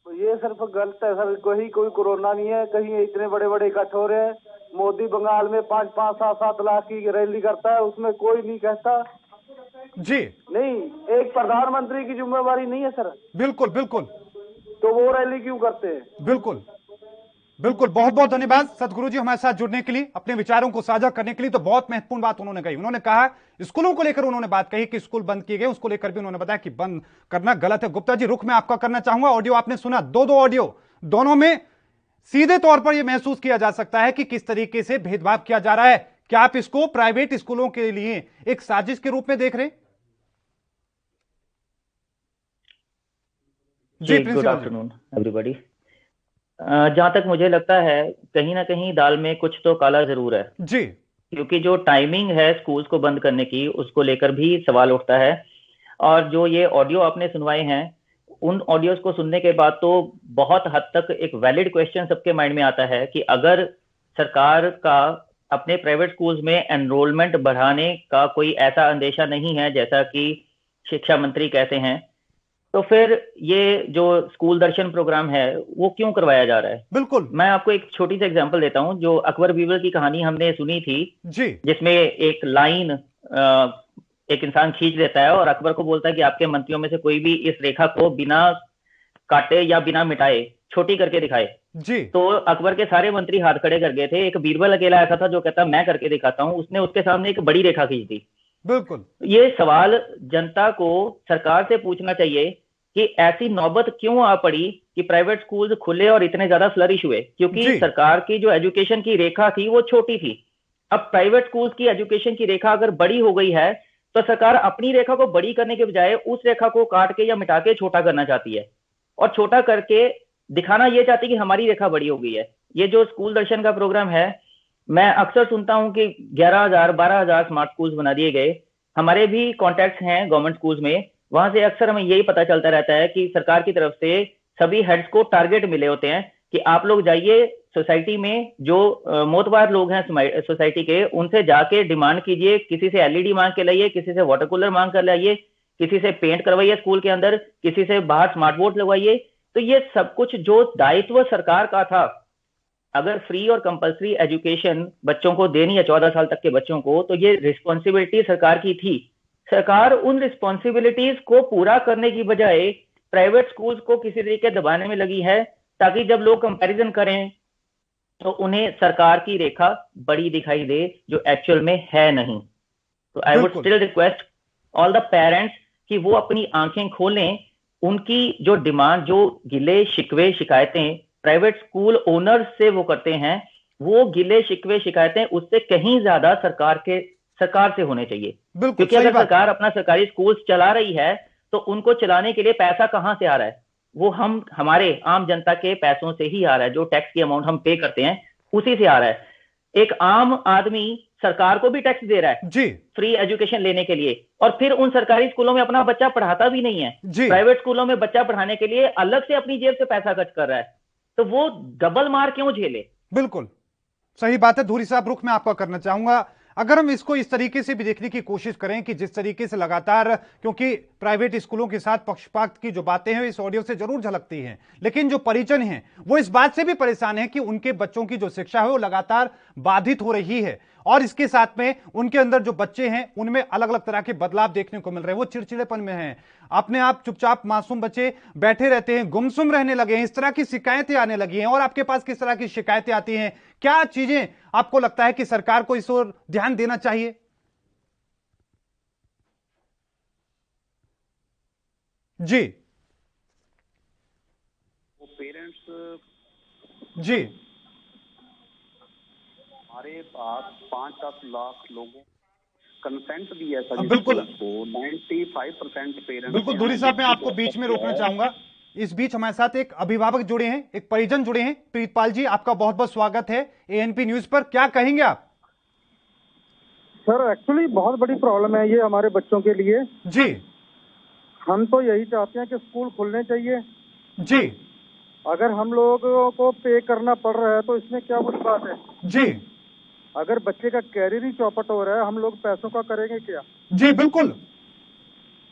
ये सिर्फ गलत है सर, कोई कोरोना नहीं है, कहीं इतने बड़े बड़े इकट्ठ हो रहे हैं। मोदी बंगाल में 5-5, 7-7 लाख की रैली करता है, उसमें कोई नहीं कहता जी। नहीं, एक प्रधानमंत्री की जिम्मेवारी नहीं है सर। बिल्कुल बिल्कुल। तो वो रैली क्यों करते हैं? बिल्कुल बिल्कुल। बहुत बहुत धन्यवाद सदगुरु जी हमारे साथ जुड़ने के लिए, अपने विचारों को साझा करने के लिए। तो बहुत महत्वपूर्ण बात उन्होंने कही, उन्होंने कहा स्कूलों को लेकर उन्होंने बात कही कि स्कूल बंद किए गए, उसको लेकर भी उन्होंने बताया कि बंद करना गलत है। गुप्ता जी, रुख मैं आपका करना चाहूंगा। ऑडियो आपने सुना, दो ऑडियो, दोनों में सीधे तौर पर यह महसूस किया जा सकता है कि किस तरीके से भेदभाव किया जा रहा है। क्या आप इसको प्राइवेट स्कूलों के लिए एक साजिश के रूप में देख रहे हैं? जी, गुड आफ्टरनून एवरीबॉडी। जहां तक मुझे लगता है कहीं ना कहीं दाल में कुछ तो काला जरूर है जी, क्योंकि जो टाइमिंग है स्कूल्स को बंद करने की उसको लेकर भी सवाल उठता है। और जो ये ऑडियो आपने सुनवाए हैं उन ऑडियोज को सुनने के बाद तो बहुत हद तक एक वैलिड क्वेश्चन सबके माइंड में आता है कि अगर सरकार का अपने प्राइवेट स्कूल्स में एनरोलमेंट बढ़ाने का कोई ऐसा अंदेशा नहीं है जैसा कि शिक्षा मंत्री कहते हैं, तो फिर ये जो स्कूल दर्शन प्रोग्राम है वो क्यों करवाया जा रहा है? बिल्कुल। मैं आपको एक छोटी सी एग्जांपल देता हूं। जो अकबर बीरबल की कहानी हमने सुनी थी जी, जिसमें एक लाइन एक इंसान खींच देता है और अकबर को बोलता है कि आपके मंत्रियों में से कोई भी इस रेखा को बिना काटे या बिना मिटाए छोटी करके दिखाए। जी, तो अकबर के सारे मंत्री हाथ खड़े कर गए थे, एक बीरबल अकेला ऐसा था जो कहता मैं करके दिखाता हूं। उसने उसके सामने एक बड़ी रेखा खींच दी। बिल्कुल। ये सवाल जनता को सरकार से पूछना चाहिए कि ऐसी नौबत क्यों आ पड़ी कि प्राइवेट स्कूल खुले और इतने ज्यादा फ्लरिश हुए, क्योंकि सरकार की जो एजुकेशन की रेखा थी वो छोटी थी। अब प्राइवेट स्कूल्स की एजुकेशन की रेखा अगर बड़ी हो गई है तो सरकार अपनी रेखा को बड़ी करने के बजाय उस रेखा को काट के या मिटा के छोटा करना चाहती है और छोटा करके दिखाना ये चाहती है कि हमारी रेखा बड़ी हो गई है। ये जो स्कूल दर्शन का प्रोग्राम है, मैं अक्सर सुनता हूं कि 11,000 12,000 स्मार्ट स्कूल्स बना दिए गए। हमारे भी कॉन्टैक्ट्स हैं गवर्नमेंट स्कूल्स में, वहां से अक्सर हमें यही पता चलता रहता है कि सरकार की तरफ से सभी हेड्स को टारगेट मिले होते हैं कि आप लोग जाइए सोसाइटी में, जो मोतबार लोग हैं सोसाइटी के, उनसे जाके डिमांड कीजिए, किसी से एलईडी मांग के लाइए, किसी से वाटर कूलर मांग कर लाइए, किसी से पेंट करवाइए स्कूल के अंदर, किसी से बाहर स्मार्ट बोर्ड लगवाइए। तो ये सब कुछ जो दायित्व सरकार का था, अगर फ्री और कंपलसरी एजुकेशन बच्चों को देनी है 14 साल तक के बच्चों को, तो ये रिस्पॉन्सिबिलिटी सरकार की थी। सरकार उन रिस्पॉन्सिबिलिटीज को पूरा करने की बजाय प्राइवेट स्कूल्स को किसी तरीके दबाने में लगी है ताकि जब लोग कंपैरिजन करें तो उन्हें सरकार की रेखा बड़ी दिखाई दे जो एक्चुअल में है नहीं। तो I would still request all the parents कि वो अपनी आंखें खोलें। उनकी जो डिमांड, जो गिले शिकवे शिकायतें प्राइवेट स्कूल ओनर्स से वो करते हैं, वो गिले शिकवे शिकायतें उससे कहीं ज्यादा सरकार से होने चाहिए। क्योंकि अगर सरकार अपना सरकारी स्कूल चला रही है तो उनको चलाने के लिए पैसा कहां से आ रहा है? वो हमारे आम जनता के पैसों से ही आ रहा है। जो टैक्स की अमाउंट हम पे करते हैं उसी से आ रहा है। एक आम आदमी सरकार को भी टैक्स दे रहा है जी, फ्री एजुकेशन लेने के लिए, और फिर उन सरकारी स्कूलों में अपना बच्चा पढ़ाता भी नहीं है। प्राइवेट स्कूलों में बच्चा पढ़ाने के लिए अलग से अपनी जेब से पैसा खर्च कर रहा है। तो वो डबल मार क्यों झेले? बिल्कुल सही बात है। धूरी साहब, रुख मैं आपका करना चाहूंगा। अगर हम इसको इस तरीके से भी देखने की कोशिश करें कि जिस तरीके से लगातार, क्योंकि प्राइवेट स्कूलों के साथ पक्षपात की जो बातें हैं इस ऑडियो से जरूर झलकती हैं, लेकिन जो परिजन हैं वो इस बात से भी परेशान हैं कि उनके बच्चों की जो शिक्षा है वो लगातार बाधित हो रही है, और इसके साथ में उनके अंदर जो बच्चे हैं उनमें अलग अलग तरह के बदलाव देखने को मिल रहे हैं। वो चिड़चिड़ेपन में हैं, अपने आप चुपचाप मासूम बच्चे बैठे रहते हैं, गुमसुम रहने लगे हैं, इस तरह की शिकायतें आने लगी हैं। और आपके पास किस तरह की शिकायतें आती हैं? क्या चीजें आपको लगता है कि सरकार को इस ओर ध्यान देना चाहिए? जी वो पेरेंट्स जी, हमारे पास 5-10 लाख लोगों कंसेंट दिया है सभी बिल्कुल को। 95% पेरेंट्स। बिल्कुल धूरी साहब, मैं आपको बीच में रोकना चाहूंगा। इस बीच हमारे साथ एक अभिभावक जुड़े हैं, एक परिजन जुड़े हैं। प्रीतपाल जी, आपका बहुत बहुत स्वागत है एएनपी न्यूज पर। क्या कहेंगे आप? सर एक्चुअली बहुत बड़ी प्रॉब्लम है ये हमारे बच्चों के लिए जी। हम तो यही चाहते हैं कि स्कूल खुलने चाहिए जी। अगर हम लोगों को पे करना पड़ रहा है तो इसमें क्या बुरी बात है जी। अगर बच्चे का कैरियर ही चौपट हो रहा है हम लोग पैसों का करेंगे क्या? जी बिल्कुल।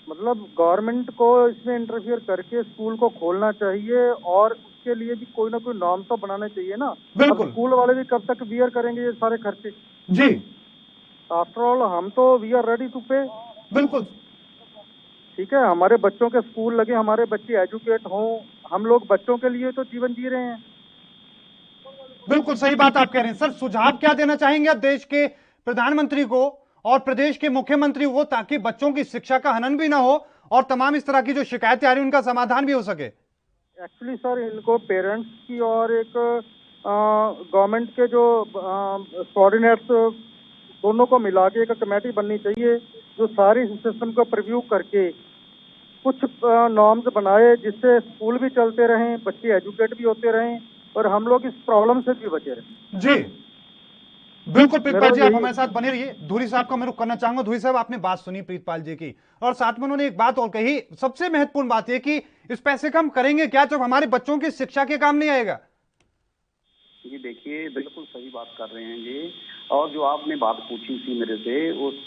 मतलब गवर्नमेंट को इसमें इंटरफियर करके स्कूल को खोलना चाहिए और उसके लिए भी कोई ना कोई नॉर्म तो बनाना चाहिए ना। बिल्कुल। स्कूल वाले भी कब तक बियर करेंगे ये सारे खर्चे? जी। आफ्टर ऑल हम तो वी आर रेडी टू पे। बिल्कुल ठीक है, हमारे बच्चों के स्कूल लगे, हमारे बच्चे एजुकेट हों, हम लोग बच्चों के लिए तो जीवन जी रहे हैं। बिल्कुल सही बात आप कह रहे हैं। सर, सुझाव क्या देना चाहेंगे आप देश के प्रधानमंत्री को और प्रदेश के मुख्यमंत्री को, ताकि बच्चों की शिक्षा का हनन भी ना हो और तमाम इस तरह की जो शिकायतें आ रही उनका समाधान भी हो सके? एक्चुअली सर इनको पेरेंट्स की और एक गवर्नमेंट के जो कोऑर्डिनेट्स दोनों को मिला के एक कमेटी बननी चाहिए जो सारी सिस्टम को प्रिव्यू करके कुछ नॉर्म्स बनाए जिससे स्कूल भी चलते रहें, बच्चे एजुकेट भी होते रहें और हम लोग इस प्रॉब्लम से भी बचे रहें। जी बिल्कुल। प्रीतपाल जी, आप हमारे साथ बने रहिए। धूरी साहब का मैं रुख करना चाहूंगा। धूरी साहब, आपने बात सुनी प्रीतपाल जी की, और साथ में उन्होंने एक बात और कही। सबसे महत्वपूर्ण बात यह कि इस पैसे का हम करेंगे क्या जब हमारे बच्चों की शिक्षा के काम नहीं आएगा? जी देखिए, बिल्कुल सही बात कर रहे हैं ये। और जो आपने बात पूछी थी मेरे से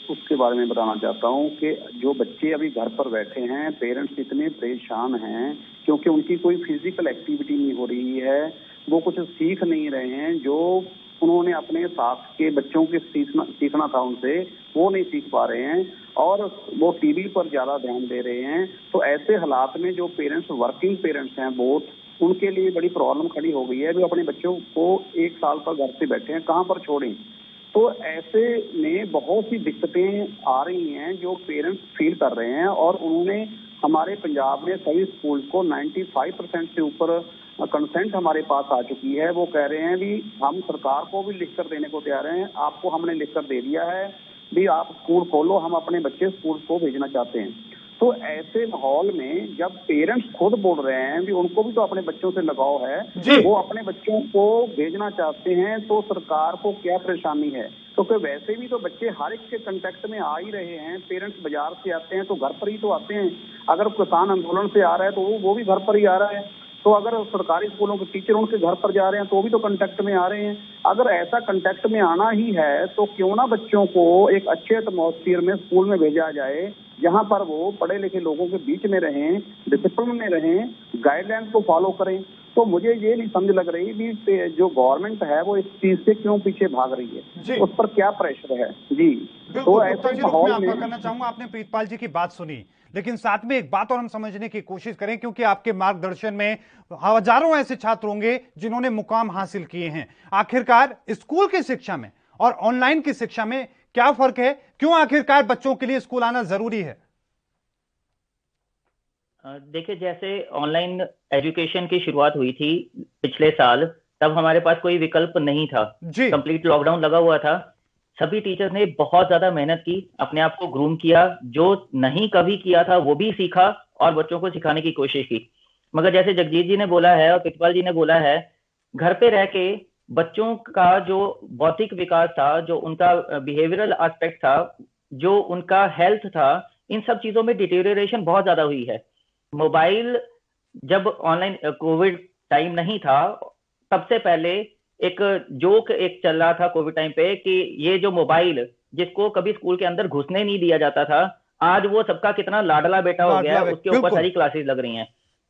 उसके बारे में बताना चाहता हूँ कि जो बच्चे अभी घर पर बैठे हैं, पेरेंट्स इतने परेशान हैं क्योंकि उनकी कोई फिजिकल एक्टिविटी नहीं हो रही है, वो कुछ सीख नहीं रहे हैं। जो उन्होंने अपने साथ के बच्चों के सीखना था उनसे, वो नहीं सीख पा रहे हैं और वो टीवी पर ज्यादा ध्यान दे रहे हैं। तो ऐसे हालात में जो पेरेंट्स, वर्किंग पेरेंट्स हैं बहुत, उनके लिए बड़ी प्रॉब्लम खड़ी हो गई है। वो अपने बच्चों को 1 साल पर घर से बैठे हैं, कहाँ पर छोड़ें? तो ऐसे में बहुत सी दिक्कतें आ रही हैं जो पेरेंट्स फील कर रहे हैं और उन्होंने हमारे पंजाब में सभी स्कूल्स को 95% से ऊपर कंसेंट हमारे पास आ चुकी है। वो कह रहे हैं भी हम सरकार को भी लिख कर देने को तैयार हैं, आपको हमने लिख कर दे दिया है भी आप स्कूल खोलो, हम अपने बच्चे स्कूल को भेजना चाहते हैं। तो ऐसे माहौल में जब पेरेंट्स खुद बोल रहे हैं भी उनको भी तो अपने बच्चों से लगाव है, वो अपने बच्चों को भेजना चाहते हैं, तो सरकार को क्या परेशानी है? क्योंकि वैसे भी तो बच्चे हर एक के कांटेक्ट में आ ही रहे हैं। पेरेंट्स बाजार से आते हैं तो घर पर ही तो आते हैं। अगर किसान आंदोलन से आ रहा है तो वो भी घर पर ही आ रहा है। तो अगर सरकारी स्कूलों के टीचर उनके घर पर जा रहे हैं तो वो भी तो कांटेक्ट में आ रहे हैं। अगर ऐसा कांटेक्ट में आना ही है तो क्यों ना बच्चों को एक अच्छे एटमॉस्फेयर में स्कूल में भेजा जाए जहां पर वो पढ़े लिखे लोगों के बीच में रहें, डिसिप्लिन में रहें, गाइडलाइंस को फॉलो करें। तो मुझे ये नहीं समझ लग रही कि जो गवर्नमेंट है वो इस चीज से क्यों पीछे भाग रही है, उस पर क्या प्रेशर है। जी तो ऐसे माहौल में करना चाहूंगा। आपने प्रीतपाल जी की बात सुनी, लेकिन साथ में एक बात और हम समझने की कोशिश करें, क्योंकि आपके मार्गदर्शन में हजारों ऐसे छात्र होंगे जिन्होंने मुकाम हासिल किए हैं। आखिरकार स्कूल की शिक्षा में और ऑनलाइन की शिक्षा में क्या फर्क है? क्यों आखिरकार बच्चों के लिए स्कूल आना जरूरी है? देखिए, जैसे ऑनलाइन एजुकेशन की शुरुआत हुई थी पिछले साल, तब हमारे पास कोई विकल्प नहीं था। कंप्लीट लॉकडाउन लगा हुआ था। सभी टीचर्स ने बहुत ज्यादा मेहनत की, अपने आप को ग्रूम किया, जो नहीं कभी किया था वो भी सीखा और बच्चों को सिखाने की कोशिश की। मगर जैसे जगजीत जी ने बोला है और प्रीतपाल जी ने बोला है, घर पे रह के बच्चों का जो बौद्धिक विकास था, जो उनका बिहेवियरल एस्पेक्ट था, जो उनका हेल्थ था, इन सब चीजों में डिटेरियोरेशन बहुत ज्यादा हुई है। मोबाइल जब ऑनलाइन कोविड टाइम नहीं था, सबसे पहले एक जोक एक चल रहा था कोविड टाइम पे कि ये जो मोबाइल जिसको कभी स्कूल के अंदर घुसने नहीं दिया जाता था, आज वो सबका कितना लाडला बेटा हो गया, उसके ऊपर सारी क्लासेस लग रही हैं।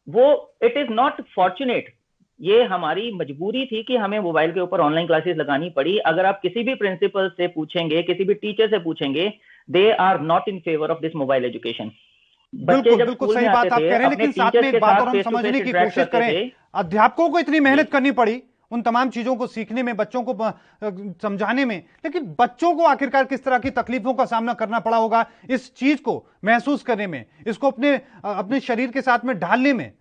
वो इट इज नॉट फॉर्चुनेट, ये हमारी मजबूरी थी कि हमें मोबाइल के ऊपर ऑनलाइन क्लासेस लगानी पड़ी। अगर आप किसी भी प्रिंसिपल से पूछेंगे, किसी भी टीचर से पूछेंगे, they are not in favour of this mobile education. बिल्कुल सही बात आप कह रहे हैं, लेकिन साथ में एक बात और हम समझने की कोशिश करें। अध्यापकों को इतनी मेहनत करनी पड़ी उन तमाम चीजों को सीखने में, बच्चों को समझाने में, लेकिन बच्चों को आखिरकार किस तरह की तकलीफों का सामना करना पड़ा होगा इस चीज को महसूस करने में, इसको अपने शरीर के साथ में ढालने में।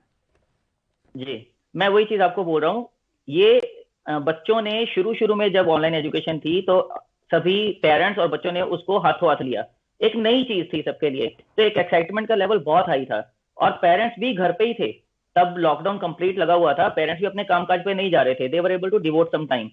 जी, मैं वही चीज आपको बोल रहा हूं। ये बच्चों ने शुरू में जब ऑनलाइन एजुकेशन थी तो सभी पेरेंट्स और बच्चों ने उसको हाथों हाथ लिया। एक नई चीज थी सबके लिए, तो एक एक्साइटमेंट का लेवल बहुत हाई था और पेरेंट्स भी घर पे ही थे। तब लॉकडाउन कंप्लीट लगा हुआ था, पेरेंट्स भी अपने कामकाज पे नहीं जा रहे थे, they were able to devote some time.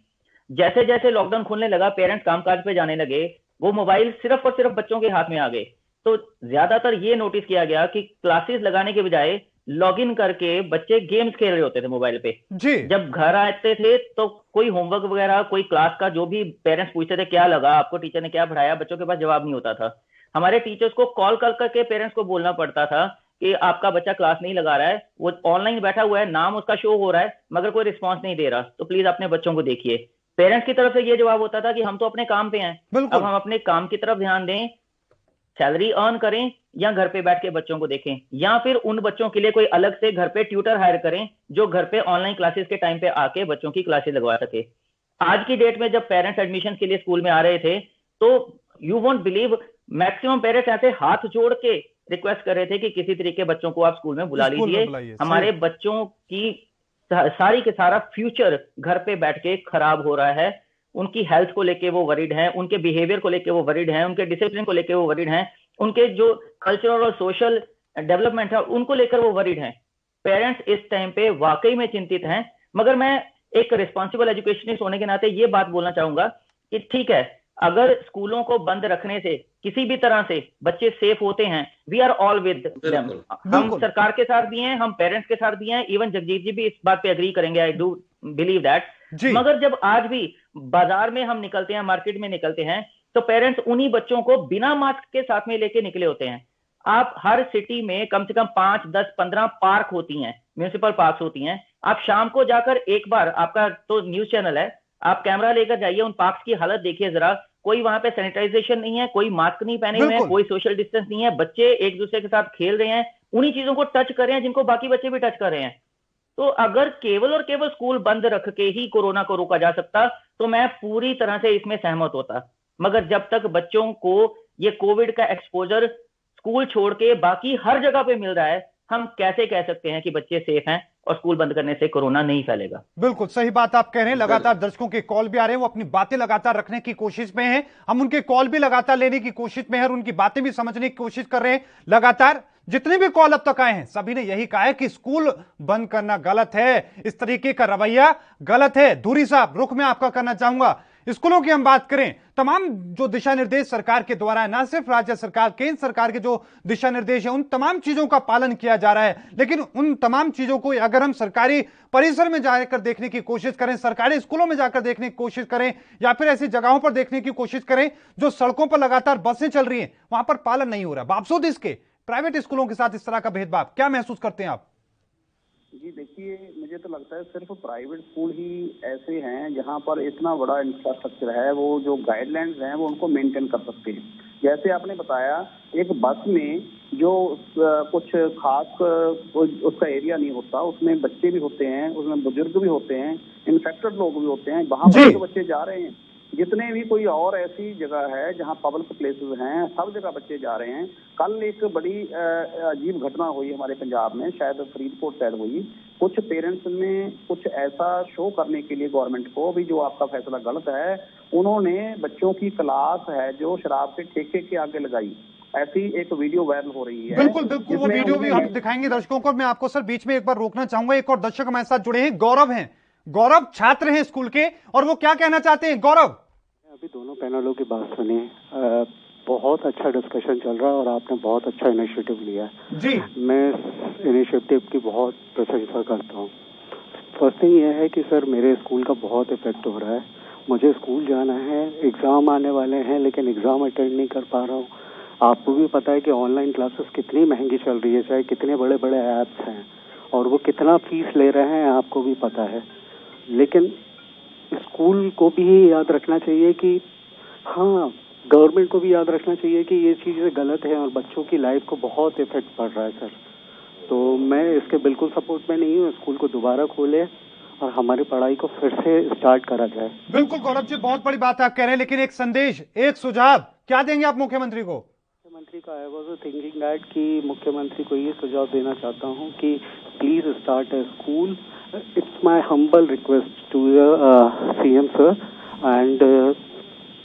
जैसे जैसे लॉकडाउन खुलने लगा, पेरेंट्स कामकाज पे जाने लगे, वो मोबाइल सिर्फ और सिर्फ बच्चों के हाथ में आ गए। तो ज्यादातर ये नोटिस किया गया कि क्लासेस लगाने के बजाय लॉगिन करके बच्चे गेम्स खेल रहे होते थे मोबाइल पे। जी। जब घर आते थे तो कोई होमवर्क वगैरह, कोई क्लास का जो भी पेरेंट्स पूछते थे क्या लगा आपको, टीचर ने क्या पढ़ाया, बच्चों के पास जवाब नहीं होता था। हमारे टीचर्स को कॉल कर करके पेरेंट्स को बोलना पड़ता था कि आपका बच्चा क्लास नहीं लगा रहा है, वो ऑनलाइन बैठा हुआ है, नाम उसका शो हो रहा है, मगर कोई रिस्पॉन्स नहीं दे रहा, तो प्लीज अपने बच्चों को देखिए। पेरेंट्स की तरफ से ये जवाब होता था कि हम तो अपने काम पे हैं, अब हम अपने काम की तरफ ध्यान दें, सैलरी अर्न करें, या घर पे बैठ के बच्चों को देखें, या फिर उन बच्चों के लिए कोई अलग से घर पे ट्यूटर हायर करें जो घर पे ऑनलाइन क्लासेस के टाइम पे आके बच्चों की क्लासेस लगवा सके। आज की डेट में जब पेरेंट्स एडमिशन के लिए स्कूल में आ रहे थे तो you won't believe, maximum parents ऐसे हाथ जोड़ के रिक्वेस्ट कर रहे थे कि किसी तरीके बच्चों को आप स्कूल में बुला लीजिए, हमारे बच्चों की सारी के सारा फ्यूचर घर पे बैठ के खराब हो रहा है, उनकी हेल्थ को लेके वो वरीड हैं, उनके बिहेवियर को लेके वो वरीड हैं, उनके डिसिप्लिन को लेके वो वरीड हैं, उनके जो कल्चरल और सोशल डेवलपमेंट है उनको लेकर वो वरीड हैं। पेरेंट्स इस टाइम पे वाकई में चिंतित हैं। मगर मैं एक रिस्पॉन्सिबल एजुकेशनिस्ट होने के नाते ये बात बोलना चाहूंगा कि ठीक है, अगर स्कूलों को बंद रखने से किसी भी तरह से बच्चे सेफ होते हैं, we are all with them. हम सरकार के साथ भी हैं, हम पेरेंट्स के साथ भी हैं, इवन जगजीत जी भी इस बात पे एग्री करेंगे, आई डू बिलीव दैट। मगर जब आज भी बाजार में हम निकलते हैं, मार्केट में निकलते हैं, तो पेरेंट्स उन्हीं बच्चों को बिना मास्क के साथ में लेके निकले होते हैं। आप हर सिटी में कम से कम 5, 10, 15 पार्क होती हैं, म्यूनिसिपल पार्क होती हैं। आप शाम को जाकर एक बार, आपका तो न्यूज चैनल है, आप कैमरा लेकर जाइए, उन पार्क्स की हालत देखिए जरा। कोई वहां पे सैनिटाइजेशन नहीं है, कोई मास्क नहीं पहने हुए हैं, कोई सोशल डिस्टेंस नहीं है, बच्चे एक दूसरे के साथ खेल रहे हैं, उन्हीं चीजों को टच कर रहे हैं जिनको बाकी बच्चे भी टच कर रहे हैं। तो अगर केवल और केवल स्कूल बंद रख के ही कोरोना को रोका जा सकता तो मैं पूरी तरह से इसमें सहमत होता। मगर जब तक बच्चों को ये कोविड का एक्सपोजर स्कूल छोड़ के बाकी हर जगह पे मिल रहा है, हम कैसे कह सकते हैं कि बच्चे सेफ हैं और स्कूल बंद करने से कोरोना नहीं फैलेगा। बिल्कुल सही बात आप कह रहे हैं। लगातार दर्शकों के कॉल भी आ रहे हैं, वो अपनी बातें लगातार रखने की कोशिश में हैं, हम उनके कॉल भी लगातार लेने की कोशिश में हैं और उनकी बातें भी समझने की कोशिश कर रहे हैं। लगातार जितने भी कॉल अब तक आए हैं सभी ने यही कहा है कि स्कूल बंद करना गलत है, इस तरीके का रवैया गलत है। धूरी साहब, रुख में आपका करना चाहूंगा, स्कूलों की हम बात करें, तमाम जो दिशा निर्देश सरकार के द्वारा है, ना सिर्फ राज्य सरकार, केंद्र सरकार के जो दिशा निर्देश है, उन तमाम चीजों का पालन किया जा रहा है, लेकिन उन तमाम चीजों को अगर हम सरकारी परिसर में जाकर देखने की कोशिश करें, सरकारी स्कूलों में जाकर देखने की कोशिश करें, या फिर ऐसी जगहों पर देखने की कोशिश करें जो सड़कों पर लगातार बसें चल रही हैं, वहां पर पालन नहीं हो रहा। बावजूद इसके प्राइवेट स्कूलों के साथ इस तरह का भेदभाव क्या महसूस करते हैं आप? जी देखिए, मुझे तो लगता है सिर्फ प्राइवेट स्कूल ही ऐसे हैं जहां पर इतना बड़ा इंफ्रास्ट्रक्चर है, वो जो गाइडलाइंस हैं वो उनको मेंटेन कर सकते हैं। जैसे आपने बताया, एक बस में जो कुछ खास उसका एरिया नहीं होता, उसमें बच्चे भी होते हैं, उसमें बुजुर्ग भी होते हैं, इन्फेक्टेड लोग भी होते हैं, वहां पर जो बच्चे जा रहे हैं, जितने भी कोई और ऐसी जगह है जहां पब्लिक प्लेसेस हैं, सब जगह बच्चे जा रहे हैं। कल एक बड़ी अजीब घटना हुई हमारे पंजाब में, शायद फरीदकोट साइड हुई। कुछ पेरेंट्स ने कुछ ऐसा शो करने के लिए गवर्नमेंट को भी जो आपका फैसला गलत है, उन्होंने बच्चों की क्लास है जो शराब के ठेके के आगे लगाई। ऐसी एक वीडियो वायरल हो रही है। बिल्कुल बिल्कुल, वो वीडियो भी हम दिखाएंगे दर्शकों को। मैं आपको सर बीच में एक बार रोकना चाहूंगा, एक और दर्शक हमारे साथ जुड़े हैं, गौरव हैं। गौरव छात्र हैं स्कूल के, और वो क्या कहना चाहते हैं? गौरव, अभी दोनों पैनलों की बात सुनी, बहुत अच्छा डिस्कशन चल रहा है और आपने बहुत अच्छा इनिशिएटिव लिया है जी। मैं इस इनिशिएटिव की बहुत प्रशंसा करता हूँ। फर्स्ट थिंग ये है कि सर मेरे स्कूल का बहुत इफेक्ट हो रहा है, मुझे स्कूल जाना है, एग्जाम आने वाले हैं लेकिन एग्जाम अटेंड नहीं कर पा रहा हूँ। आपको भी पता है कि ऑनलाइन क्लासेस कितनी महंगी चल रही है, चाहे कितने बड़े बड़े ऐप्स हैं और वो कितना फीस ले रहे हैं आपको भी पता है। लेकिन स्कूल को भी याद रखना चाहिए कि हाँ, गवर्नमेंट को भी याद रखना चाहिए कि ये चीज़ें गलत है और बच्चों की लाइफ को बहुत इफेक्ट पड़ रहा है सर। तो मैं इसके बिल्कुल सपोर्ट में नहीं हूँ, स्कूल को दोबारा खोले और हमारी पढ़ाई को फिर से स्टार्ट करा जाए। बिल्कुल गौरव जी, बहुत बड़ी बात आप कह रहे हैं, लेकिन एक संदेश, एक सुझाव क्या देंगे आप मुख्यमंत्री को? मुख्यमंत्री का आई वाज थिंकिंग दैट कि मुख्यमंत्री को ये सुझाव देना चाहता हूँ कि please start a school. It's my humble request to CM sir, and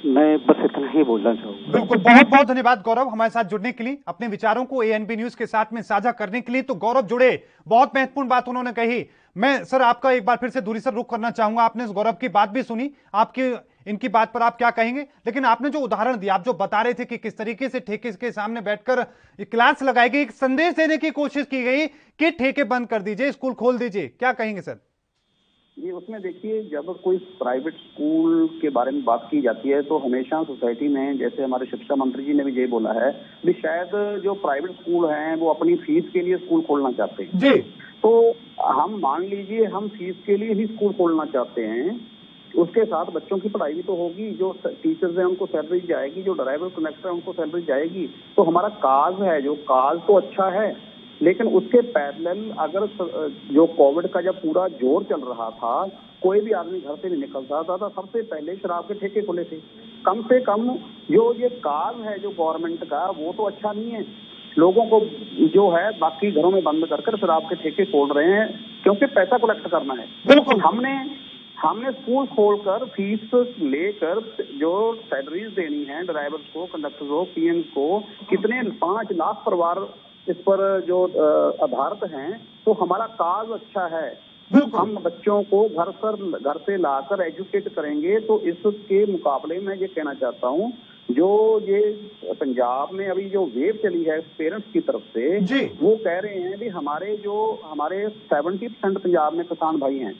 मैं बस इतना ही बोलना चाहूंगा। बिल्कुल, बहुत बहुत धन्यवाद गौरव हमारे साथ जुड़ने के लिए, अपने विचारों को एएनबी न्यूज के साथ में साझा करने के लिए। तो गौरव जुड़े, बहुत महत्वपूर्ण बात उन्होंने कही। मैं सर आपका एक बार फिर से दूरी से रुख करना चाहूंगा। आपने गौरव की बात भी सुनी, आपकी इनकी बात पर आप क्या कहेंगे? लेकिन आपने जो उदाहरण दिया, आप जो बता रहे थे कि किस तरीके से ठेके के सामने बैठकर क्लास लगाई गई, एक संदेश देने की कोशिश की गई कि ठेके बंद कर दीजिए, स्कूल खोल दीजिए, क्या कहेंगे सर? ये उसमें देखिए, जब कोई प्राइवेट स्कूल के बारे में बात की जाती है तो हमेशा सोसाइटी में, जैसे हमारे शिक्षा मंत्री जी ने भी यही बोला है कि शायद जो प्राइवेट स्कूल हैं वो अपनी फीस के लिए स्कूल खोलना चाहते हैं जी। तो हम मान लीजिए हम फीस के लिए ही स्कूल खोलना चाहते हैं, उसके साथ बच्चों की पढ़ाई भी तो होगी, जो टीचर्स हैं उनको सैलरी जाएगी, जो ड्राइवर कनेक्टर है उनको सैलरी जाएगी। तो हमारा काज है, जो काज तो अच्छा है, लेकिन उसके पैरेलल अगर जो कोविड का जब पूरा जोर चल रहा था, कोई भी आदमी घर से नहीं निकलता था, तो सबसे पहले शराब के ठेके खुले थे। कम से कम जो ये काज है जो गवर्नमेंट का, वो तो अच्छा नहीं है। लोगों को जो है बाकी घरों में बंद कर शराब के ठेके खोल रहे हैं क्योंकि पैसा कलेक्ट करना है। बिल्कुल, हमने स्कूल खोलकर फीस लेकर जो सैलरीज देनी है ड्राइवर्स को, कंडक्टर को, पीएम को, कितने 5 लाख परिवार इस पर जो आधारित हैं, तो हमारा काज अच्छा है। हम बच्चों को घर से लाकर एजुकेट करेंगे। तो इसके मुकाबले में ये कहना चाहता हूँ, जो ये पंजाब में अभी जो वेव चली है पेरेंट्स की तरफ से, वो कह रहे हैं कि हमारे 70% पंजाब में किसान भाई हैं,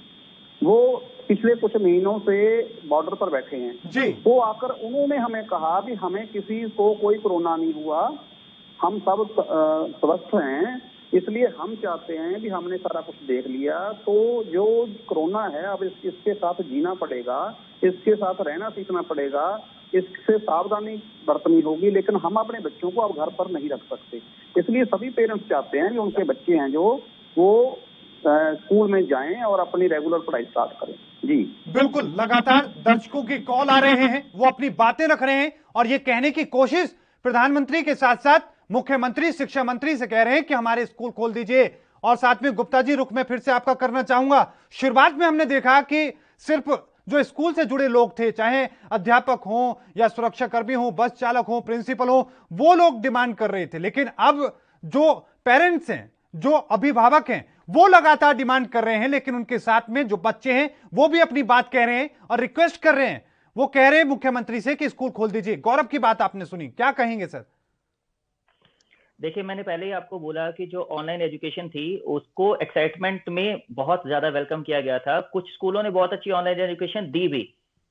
वो पिछले कुछ महीनों से बॉर्डर पर बैठे हैं। वो आकर उन्होंने हमें कहा कि हमें किसी को कोई कोरोना नहीं हुआ, हम सब स्वस्थ हैं, इसलिए हम चाहते हैं कि हमने सारा कुछ देख लिया। तो जो कोरोना है अब इसके साथ जीना पड़ेगा, इसके साथ रहना सीखना पड़ेगा, इससे सावधानी बरतनी होगी, लेकिन हम अपने बच्चों को अब घर पर नहीं रख सकते। इसलिए सभी पेरेंट्स चाहते हैं कि उनके बच्चे हैं जो वो स्कूल में जाएं और अपनी रेगुलर पढ़ाई स्टार्ट करें। जी बिल्कुल, लगातार दर्शकों की कॉल आ रहे हैं, वो अपनी बातें रख रहे हैं और ये कहने की कोशिश प्रधानमंत्री के साथ साथ मुख्यमंत्री, शिक्षा मंत्री से कह रहे हैं कि हमारे स्कूल खोल दीजिए। और साथ में गुप्ता जी, रुख में फिर से आपका करना चाहूंगा। शुरुआत में हमने देखा कि सिर्फ जो स्कूल से जुड़े लोग थे, चाहे अध्यापक हों या सुरक्षाकर्मी हों, बस चालक हों, प्रिंसिपल हों, वो लोग डिमांड कर रहे थे। लेकिन अब जो पेरेंट्स हैं, जो अभिभावक हैं, वो लगातार डिमांड कर रहे हैं, लेकिन उनके साथ में जो बच्चे हैं वो भी अपनी बात कह रहे हैं और रिक्वेस्ट कर रहे हैं। वो कह रहे हैं मुख्यमंत्री से कि स्कूल खोल दीजिए। गौरव की बात आपने सुनी, क्या कहेंगे सर? देखिए, मैंने पहले ही आपको बोला कि जो ऑनलाइन एजुकेशन थी उसको एक्साइटमेंट में बहुत ज्यादा वेलकम किया गया था। कुछ स्कूलों ने बहुत अच्छी ऑनलाइन एजुकेशन दी भी,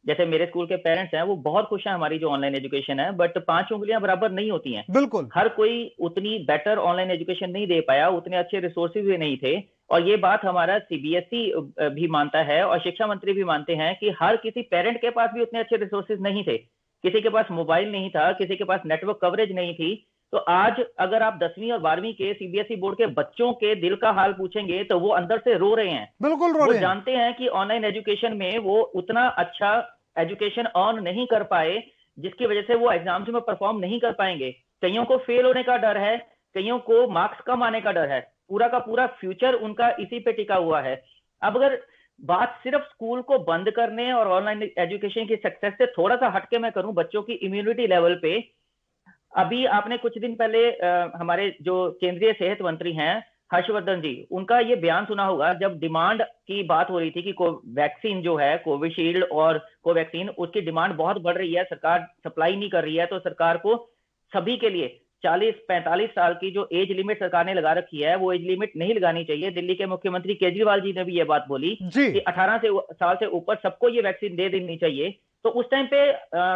जैसे मेरे स्कूल के पेरेंट्स हैं वो बहुत खुश हैं हमारी जो ऑनलाइन एजुकेशन है, बट 5 उंगलियां बराबर नहीं होती हैं। बिल्कुल, हर कोई उतनी बेटर ऑनलाइन एजुकेशन नहीं दे पाया, उतने अच्छे रिसोर्सेज भी नहीं थे। और ये बात हमारा सीबीएसई भी मानता है और शिक्षा मंत्री भी मानते हैं कि हर किसी पेरेंट के पास भी उतने अच्छे रिसोर्सेज नहीं थे। किसी के पास मोबाइल नहीं था, किसी के पास नेटवर्क कवरेज नहीं थी। तो आज अगर आप 10वीं और 12वीं के सीबीएसई बोर्ड के बच्चों के दिल का हाल पूछेंगे तो वो अंदर से रो रहे हैं। बिल्कुल रो रहे हैं। वो जानते हैं कि ऑनलाइन एजुकेशन में वो उतना अच्छा एजुकेशन अर्न नहीं कर पाए, जिसकी वजह से वो एग्जाम्स में परफॉर्म नहीं कर पाएंगे। कईयों को फेल होने का डर है, कईयों को मार्क्स कम आने का डर है। पूरा का पूरा फ्यूचर उनका इसी पे टिका हुआ है। अब अगर बात सिर्फ स्कूल को बंद करने और ऑनलाइन एजुकेशन की सक्सेस से थोड़ा सा हटके मैं करूं, बच्चों की इम्यूनिटी लेवल पे, अभी आपने कुछ दिन पहले हमारे जो केंद्रीय सेहत मंत्री हैं हर्षवर्धन जी, उनका ये बयान सुना होगा जब डिमांड की बात हो रही थी कि वैक्सीन जो है कोविशील्ड और कोवैक्सीन, उसकी डिमांड बहुत बढ़ रही है, सरकार सप्लाई नहीं कर रही है। तो सरकार को सभी के लिए 40-45 साल की जो एज लिमिट सरकार ने लगा रखी है वो एज लिमिट नहीं लगानी चाहिए। दिल्ली के मुख्यमंत्री केजरीवाल जी ने भी ये बात बोली कि 18 साल से ऊपर सबको ये वैक्सीन दे देनी चाहिए। तो उस टाइम पे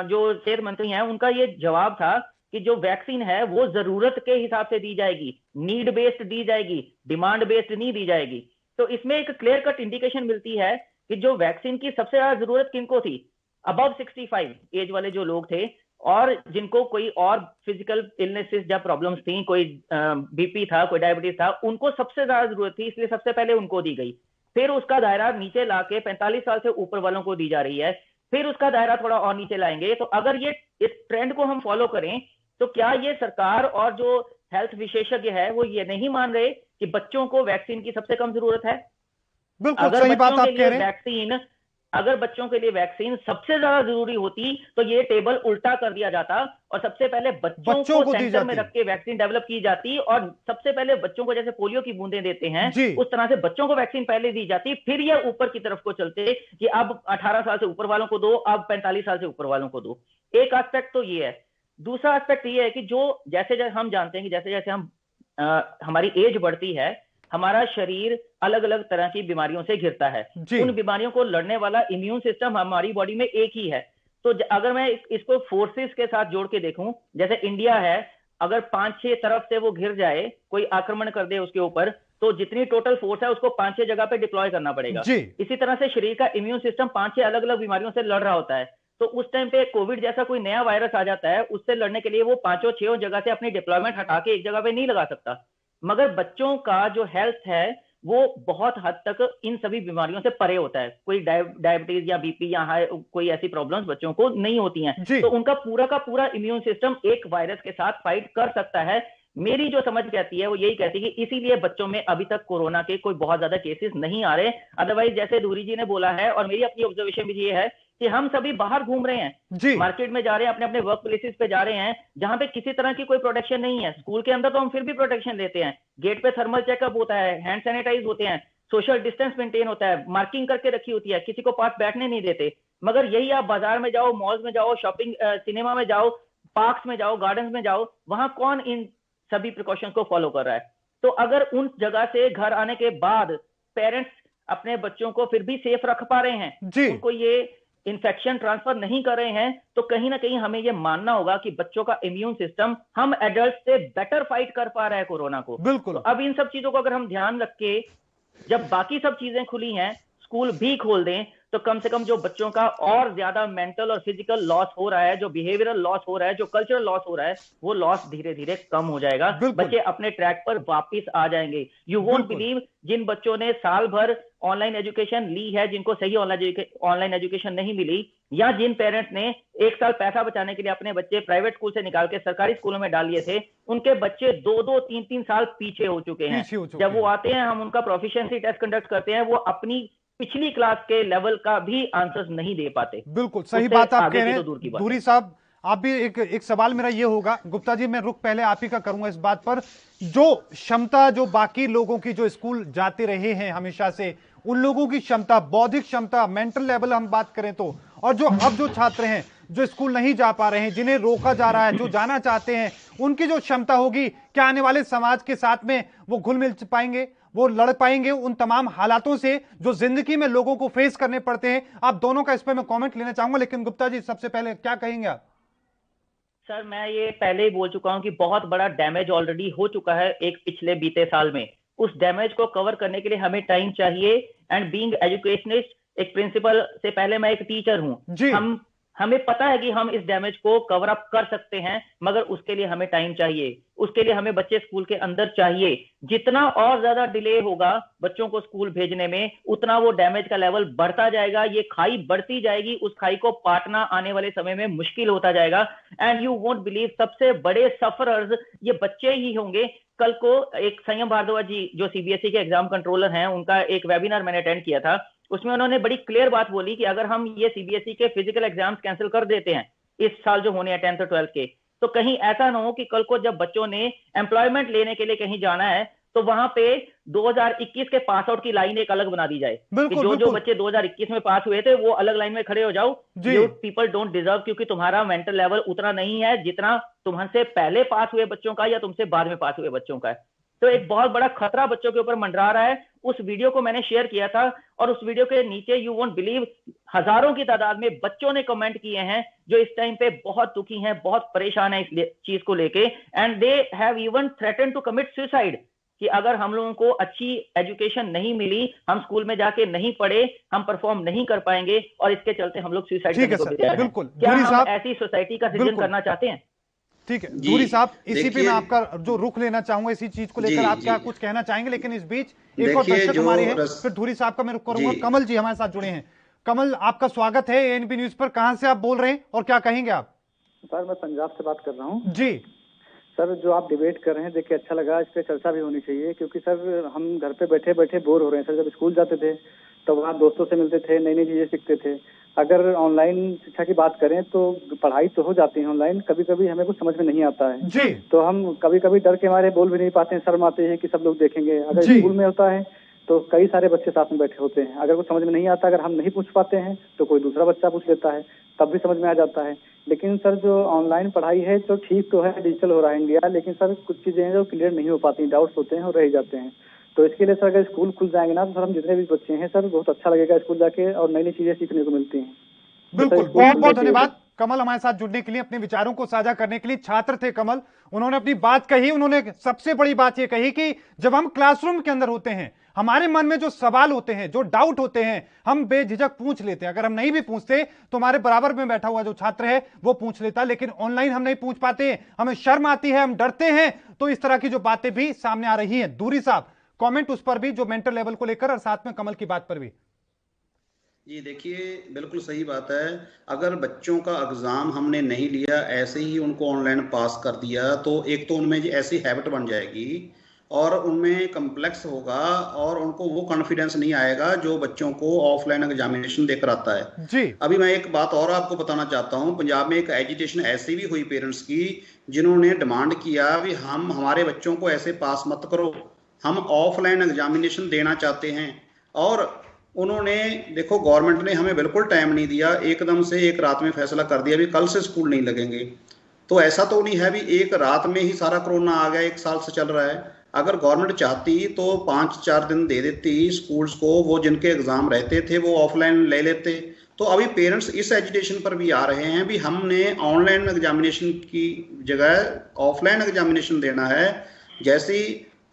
जो सेहत मंत्री हैं उनका ये जवाब था कि जो वैक्सीन है वो जरूरत के हिसाब से दी जाएगी, नीड बेस्ड दी जाएगी, डिमांड बेस्ड नहीं दी जाएगी। तो इसमें एक क्लियर कट इंडिकेशन मिलती है कि जो वैक्सीन की सबसे ज्यादा जरूरत किनको थी, अबव 65 एज वाले जो लोग थे और जिनको कोई और फिजिकल इलनेसेस या प्रॉब्लम्स थी, कोई बीपी था, कोई डायबिटीज था, उनको सबसे ज्यादा जरूरत थी, इसलिए सबसे पहले उनको दी गई। फिर उसका दायरा नीचे लाके 45 साल से ऊपर वालों को दी जा रही है, फिर उसका दायरा थोड़ा और नीचे लाएंगे। तो अगर ये इस ट्रेंड को हम फॉलो करें तो क्या ये सरकार और जो हेल्थ विशेषज्ञ है वो ये नहीं मान रहे कि बच्चों को वैक्सीन की सबसे कम जरूरत है? बिल्कुल सही बात आप कह रहे हैं। वैक्सीन अगर बच्चों के लिए वैक्सीन सबसे ज्यादा जरूरी होती तो ये टेबल उल्टा कर दिया जाता और सबसे पहले बच्चों को सेंटर में रख के वैक्सीन डेवलप की जाती और सबसे पहले बच्चों को जैसे पोलियो की बूंदें देते हैं उस तरह से बच्चों को वैक्सीन पहले दी जाती, फिर ये ऊपर की तरफ को चलते कि अब 18 साल से ऊपर वालों को दो, अब 45 साल से ऊपर वालों को दो। एक एस्पेक्ट तो ये है। दूसरा एस्पेक्ट ये है कि जो जैसे जैसे हम जानते हैं कि जैसे जैसे हम हमारी एज बढ़ती है, हमारा शरीर अलग अलग तरह की बीमारियों से घिरता है। उन बीमारियों को लड़ने वाला इम्यून सिस्टम हमारी बॉडी में एक ही है। तो अगर मैं इसको फोर्सेस के साथ जोड़ के देखूं, जैसे इंडिया है, अगर 5-6 तरफ से वो घिर जाए, कोई आक्रमण कर दे उसके ऊपर, तो जितनी टोटल फोर्स है उसको 5-6 जगह पे डिप्लॉय करना पड़ेगा। इसी तरह से शरीर का इम्यून सिस्टम 5-6 अलग अलग बीमारियों से लड़ रहा होता है। तो उस टाइम पे कोविड जैसा कोई नया वायरस आ जाता है, उससे लड़ने के लिए वो 5-6 जगह से अपनी डिप्लॉयमेंट हटा के एक जगह पे नहीं लगा सकता। मगर बच्चों का जो हेल्थ है वो बहुत हद तक इन सभी बीमारियों से परे होता है। कोई डायबिटीज या बीपी या कोई ऐसी प्रॉब्लम्स बच्चों को नहीं होती हैं, तो उनका पूरा का पूरा इम्यून सिस्टम एक वायरस के साथ फाइट कर सकता है। मेरी जो समझ कहती है वो यही कहती है कि इसीलिए बच्चों में अभी तक कोरोना के कोई बहुत ज्यादा केसेस नहीं आ रहे। अदरवाइज जैसे धूरी जी ने बोला है और मेरी अपनी ऑब्जर्वेशन भी ये है कि हम सभी बाहर घूम रहे हैं, मार्केट में जा रहे हैं, अपने अपने वर्क प्लेसेस पे जा रहे हैं, जहां पे किसी तरह की कोई प्रोटेक्शन नहीं है। स्कूल के अंदर तो हम फिर भी प्रोटेक्शन लेते हैं, गेट पे थर्मल चेकअप होता है, हैंड सैनिटाइज होते हैं, सोशल डिस्टेंस मेंटेन होता है, मार्किंग करके रखी होती है, किसी को पास बैठने नहीं देते। मगर यही आप बाजार में जाओ, मॉल्स में जाओ, शॉपिंग सिनेमा में जाओ, पार्क्स में जाओ, गार्डन्स में जाओ, वहां कौन इन सभी प्रिकॉशंस को फॉलो कर रहा है? तो अगर उन जगह से घर आने के बाद पेरेंट्स अपने बच्चों को फिर भी सेफ रख पा रहे हैं, उनको ये इन्फेक्शन ट्रांसफर नहीं कर रहे हैं, तो कहीं ना कहीं हमें यह मानना होगा कि बच्चों का इम्यून सिस्टम हम एडल्ट से बेटर फाइट कर पा रहा है कोरोना को। बिल्कुल। तो अब इन सब चीजों को अगर हम ध्यान रख के जब बाकी सब चीजें खुली हैं, स्कूल भी खोल दें, तो कम से कम जो बच्चों का और ज्यादा मेंटल और फिजिकल लॉस हो रहा है, जो बिहेवियरल लॉस हो रहा है, जो कल्चरल लॉस हो रहा है, वो लॉस धीरे धीरे कम हो जाएगा। बच्चे अपने ट्रैक पर वापस आ जाएंगे। यू वोंट बिलीव, जिन बच्चों ने साल भर ऑनलाइन एजुकेशन ली है, जिनको सही ऑनलाइन एजुकेशन नहीं मिली, या जिन पेरेंट्स ने 1 साल पैसा बचाने के लिए अपने बच्चे प्राइवेट स्कूल से निकाल के सरकारी स्कूलों में डाल दिए थे, उनके बच्चे 2-2, 3-3 साल पीछे हो चुके हैं। जब वो आते हैं, हम उनका प्रोफिशिएंसी टेस्ट कंडक्ट करते हैं, वो अपनी पिछली क्लास के लेवल का भी आंसर्स नहीं दे पाते। बिल्कुल सही बात आप कह रहे हैं धूरी साहब। आप भी एक सवाल मेरा ये होगा, गुप्ता जी मैं रुक पहले आप ही का करूंगा इस बात पर, जो क्षमता जो बाकी लोगों की जो स्कूल जाते रहे हैं हमेशा से, उन लोगों की क्षमता, बौद्धिक क्षमता, मेंटल लेवल हम बात करें तो, और जो अब जो छात्र हैं जो स्कूल नहीं जा पा रहे हैं, जिन्हें रोका जा रहा है, जो जाना चाहते हैं, उनकी जो क्षमता होगी, क्या आने वाले समाज के साथ में वो घुल मिल पाएंगे, वो लड़ पाएंगे उन तमाम हालातों से जो जिंदगी में लोगों को फेस करने पड़ते हैं? आप दोनों का इस पर मैं कमेंट लेना चाहूंगा, लेकिन गुप्ता जी सबसे पहले क्या कहेंगे आप? सर मैं ये पहले ही बोल चुका हूं कि बहुत बड़ा डैमेज ऑलरेडी हो चुका है एक पिछले बीते साल में। उस डैमेज को कवर करने के लिए हमें टाइम चाहिए। एंड बीइंग एजुकेशनिस्ट, एक प्रिंसिपल से पहले मैं एक टीचर हूं। हमें पता है कि हम इस डैमेज को कवर अप कर सकते हैं, मगर उसके लिए हमें टाइम चाहिए, उसके लिए हमें बच्चे स्कूल के अंदर चाहिए। जितना और ज्यादा डिले होगा बच्चों को स्कूल भेजने में, उतना वो डैमेज का लेवल बढ़ता जाएगा, ये खाई बढ़ती जाएगी, उस खाई को पाटना आने वाले समय में मुश्किल होता जाएगा। एंड यू वोंट बिलीव, सबसे बड़े सफरर्स ये बच्चे ही होंगे। कल को एक संयम भारद्वाज जी जो सीबीएसई के एग्जाम कंट्रोलर हैं, उनका एक वेबिनार मैंने अटेंड किया था, उसमें उन्होंने बड़ी क्लियर बात बोली कि अगर हम ये सीबीएसई के फिजिकल एग्जाम्स कैंसिल कर देते हैं इस साल जो होने हैं 10th और 12th के, तो कहीं ऐसा ना हो कि कल को जब बच्चों ने एम्प्लॉयमेंट लेने के लिए कहीं जाना है तो वहां पे 2021 के पास आउट की लाइन एक अलग बना दी जाए कि जो बच्चे 2021 में पास हुए थे वो अलग लाइन में खड़े हो जाओ। यू पीपल डोंट डिजर्व, क्योंकि तुम्हारा मेंटल लेवल उतना नहीं है जितना तुमसे पहले पास हुए बच्चों का या तुमसे बाद में पास हुए बच्चों का है। तो एक बहुत बड़ा खतरा बच्चों के ऊपर मंडरा रहा है। उस वीडियो को मैंने शेयर किया था और उस वीडियो के नीचे यू वोंट बिलीव हजारों की तादाद में बच्चों ने कमेंट किए हैं जो इस टाइम पे बहुत दुखी हैं, बहुत परेशान है इस चीज को लेके। And they have even threatened to commit suicide कि अगर हम लोगों को अच्छी एजुकेशन नहीं मिली, हम स्कूल में जाके नहीं पढ़े, हम परफॉर्म नहीं कर पाएंगे और इसके चलते हम लोग सुसाइड करने को तैयार हैं। क्या हम ऐसी सोसाइटी का सृजन करना चाहते हैं? ठीक है धूरी साहब, इसी पे मैं आपका जो रुख लेना चाहूंगा, इसी चीज को लेकर आप क्या कुछ कहना चाहेंगे? लेकिन इस बीच एक और दर्शक हमारे हैं, फिर धूरी साहब का मैं रुख करूंगा। कमल जी हमारे साथ जुड़े हैं। कमल, आपका स्वागत है एएनबी न्यूज पर। कहां से आप बोल रहे हैं और क्या कहेंगे आप? सर मैं पंजाब से बात कर रहा हूँ जी। सर जो आप डिबेट कर रहे हैं देखिए अच्छा लगा, इस पर चर्चा भी होनी चाहिए, क्योंकि सर हम घर पे बैठे बैठे बोर हो रहे हैं। सर जब स्कूल जाते थे तो वहाँ दोस्तों से मिलते थे, नई नई चीजें सीखते थे। अगर ऑनलाइन शिक्षा की बात करें तो पढ़ाई तो हो जाती है ऑनलाइन, कभी कभी हमें कुछ समझ में नहीं आता है जी। तो हम कभी कभी डर के मारे बोल भी नहीं पाते हैं, शर्म आते हैं कि सब लोग देखेंगे। अगर स्कूल में होता है तो कई सारे बच्चे साथ में बैठे होते हैं, अगर कुछ समझ में नहीं आता, अगर हम नहीं पूछ पाते हैं तो कोई दूसरा बच्चा पूछ लेता है, तब भी समझ में आ जाता है। लेकिन सर जो ऑनलाइन पढ़ाई है तो ठीक तो है, डिजिटल हो रहा है इंडिया, लेकिन सर कुछ चीजें हैं जो क्लियर नहीं हो पाती, डाउट्स होते हैं और रह जाते हैं। तो इसके लिए सर अगर स्कूल खुल जाएंगे ना तो सर हम जितने भी बच्चे हैं सर बहुत अच्छा लगेगा स्कूल जाके, और नई नई चीजें सीखने को मिलती हैं। बिल्कुल, बहुत बहुत धन्यवाद कमल हमारे साथ जुड़ने के लिए, अपने विचारों को साझा करने के लिए। छात्र थे कमल, उन्होंने अपनी बात कही। उन्होंने सबसे बड़ी बात यह कही कि जब हम क्लासरूम के अंदर होते हैं, हमारे मन में जो सवाल होते हैं, जो डाउट होते हैं, हम बेझिझक पूछ लेते हैं। अगर हम नहीं भी पूछते तो हमारे बराबर में बैठा हुआ जो छात्र है वो पूछ लेता, लेकिन ऑनलाइन हम नहीं पूछ पाते, हमें शर्म आती है, हम डरते हैं। तो इस तरह की जो बातें भी सामने आ रही हैं। दूरी साहब, कमेंट उस पर भी जो मेंटल लेवल को लेकर, और साथ में कमल की बात पर भी। जी देखिए, बिल्कुल सही बात है। अगर बच्चों का एग्ज़ाम हमने नहीं लिया, ऐसे ही उनको ऑनलाइन पास कर दिया, तो एक तो उनमें ऐसी हैबिट बन जाएगी और उनमें कम्प्लेक्स होगा और उनको वो कॉन्फिडेंस नहीं आएगा जो बच्चों को ऑफलाइन एग्जामिनेशन देकर आता है जी। अभी मैं एक बात और आपको बताना चाहता हूँ। पंजाब में एक एजिटेशन ऐसी भी हुई पेरेंट्स की, जिन्होंने डिमांड किया भी हम हमारे बच्चों को ऐसे पास मत करो, हम ऑफलाइन एग्जामिनेशन देना चाहते हैं। और उन्होंने, देखो गवर्नमेंट ने हमें बिल्कुल टाइम नहीं दिया, एकदम से एक रात में फैसला कर दिया भी कल से स्कूल नहीं लगेंगे। तो ऐसा तो नहीं है भी एक रात में ही सारा कोरोना आ गया, 1 साल से चल रहा है। अगर गवर्नमेंट चाहती तो 5-4 दिन दे देती स्कूल्स को, वो जिनके एग्जाम रहते थे वो ऑफलाइन ले लेते। तो अभी पेरेंट्स इस एजुटेशन पर भी आ रहे हैं भी हमने ऑनलाइन एग्जामिनेशन की जगह ऑफलाइन एग्जामिनेशन देना है।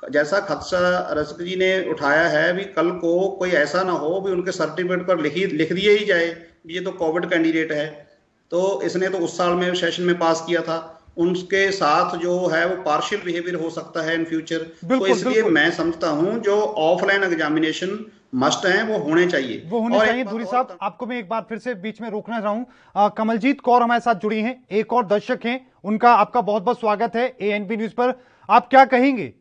जैसा खदशा रजक जी ने उठाया है भी कल को कोई ऐसा ना हो भी उनके सर्टिफिकेट पर लिख दिया ही जाए ये तो कोविड कैंडिडेट है, तो इसने तो उस साल में सेशन में पास किया था, उनके साथ जो है वो पार्शियल बिहेवियर हो सकता है इन फ्यूचर। तो इसलिए मैं समझता हूं जो ऑफलाइन एग्जामिनेशन मस्ट हैं वो होने चाहिए, वो होने चाहिए। दूरी साहब, आपको मैं एक बार फिर से बीच में रोकना चाहूं। कमलजीत कौर हमारे साथ जुड़ी हैं, एक और दर्शक हैं, उनका आपका बहुत बहुत स्वागत है ANP न्यूज पर। आप क्या कहेंगे?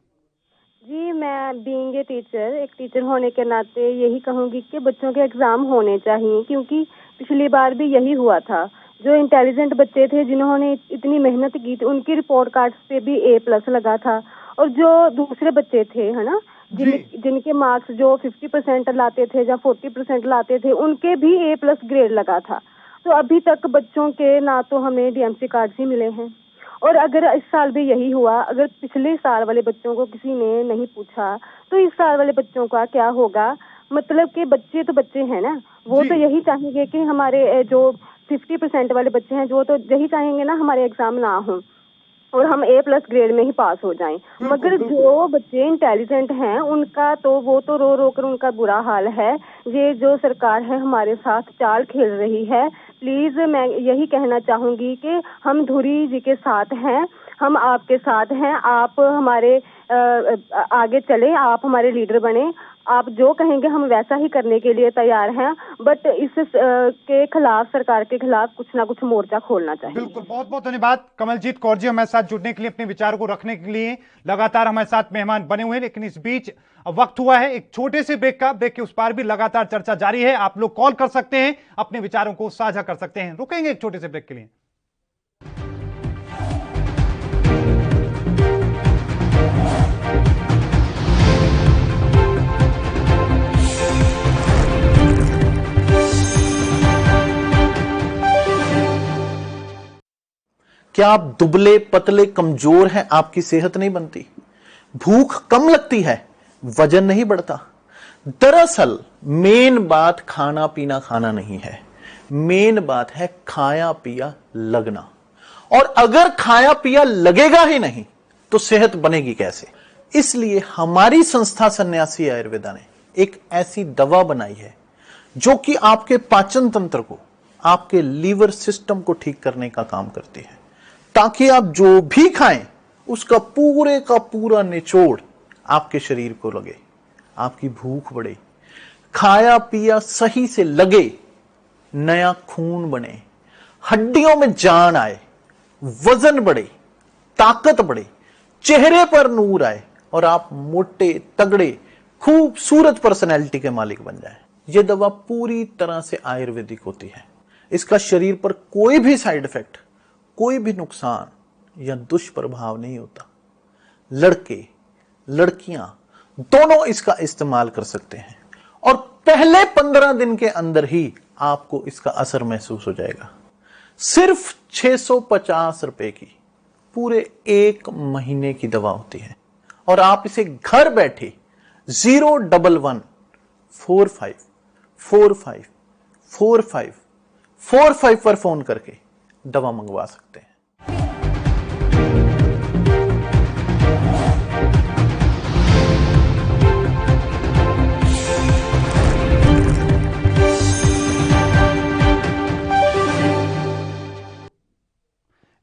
जी, मैं बीइंग ए टीचर, एक टीचर होने के नाते यही कहूंगी कि बच्चों के एग्जाम होने चाहिए, क्योंकि पिछली बार भी यही हुआ था। जो इंटेलिजेंट बच्चे थे जिन्होंने इतनी मेहनत की थी उनकी रिपोर्ट कार्ड पे भी A+ लगा था, और जो दूसरे बच्चे थे है ना जिनके मार्क्स जो 50% लाते थे या 40% लाते थे उनके भी A+ ग्रेड लगा था। तो अभी तक बच्चों के ना तो हमें DMC कार्ड ही मिले हैं, और अगर इस साल भी यही हुआ, अगर पिछले साल वाले बच्चों को किसी ने नहीं पूछा तो इस साल वाले बच्चों का क्या होगा? मतलब कि बच्चे तो बच्चे हैं ना, वो तो यही चाहेंगे कि हमारे जो 50% वाले बच्चे हैं जो तो यही चाहेंगे ना हमारे एग्जाम ना हो और हम A+ ग्रेड में ही पास हो जाएं। मगर जो बच्चे इंटेलिजेंट हैं उनका तो वो तो रो रो कर उनका बुरा हाल है। ये जो सरकार है हमारे साथ चाल खेल रही है। प्लीज मैं यही कहना चाहूंगी कि हम धुरी जी के साथ हैं, हम आपके साथ हैं, आप हमारे आगे चले, आप हमारे लीडर बने, आप जो कहेंगे हम वैसा ही करने के लिए तैयार हैं। बट इस के खिलाफ, सरकार के खिलाफ कुछ ना कुछ मोर्चा खोलना चाहिए। बिल्कुल, बहुत बहुत धन्यवाद कमलजीत कौर जी हमारे साथ जुड़ने के लिए, अपने विचारों को रखने के लिए। लगातार हमारे साथ मेहमान बने हुए हैं, लेकिन इस बीच वक्त हुआ है एक छोटे से ब्रेक का। ब्रेक के उस पार भी लगातार चर्चा जारी है, आप लोग कॉल कर सकते हैं, अपने विचारों को साझा कर सकते हैं। रुकेंगे एक छोटे से ब्रेक के लिए। क्या आप दुबले पतले कमजोर हैं? आपकी सेहत नहीं बनती, भूख कम लगती है, वजन नहीं बढ़ता? दरअसल मेन बात खाना पीना खाना नहीं है, मेन बात है खाया पिया लगना। और अगर खाया पिया लगेगा ही नहीं तो सेहत बनेगी कैसे? इसलिए हमारी संस्था सन्यासी आयुर्वेदा ने एक ऐसी दवा बनाई है जो कि आपके पाचन तंत्र को, आपके लीवर सिस्टम को ठीक करने का काम करती है, ताकि आप जो भी खाएं उसका पूरे का पूरा निचोड़ आपके शरीर को लगे, आपकी भूख बढ़े, खाया पिया सही से लगे, नया खून बने, हड्डियों में जान आए, वजन बढ़े, ताकत बढ़े, चेहरे पर नूर आए और आप मोटे तगड़े खूबसूरत पर्सनैलिटी के मालिक बन जाएं। यह दवा पूरी तरह से आयुर्वेदिक होती है। इसका शरीर पर कोई भी साइड इफेक्ट, कोई भी नुकसान या दुष्प्रभाव नहीं होता। लड़के लड़कियां दोनों इसका इस्तेमाल कर सकते हैं और पहले 15 दिन के अंदर ही आपको इसका असर महसूस हो जाएगा। सिर्फ 650 रुपए की पूरे 1 महीने की दवा होती है और आप इसे घर बैठे 01145454545 पर फोन करके दवा मंगवा सकते हैं।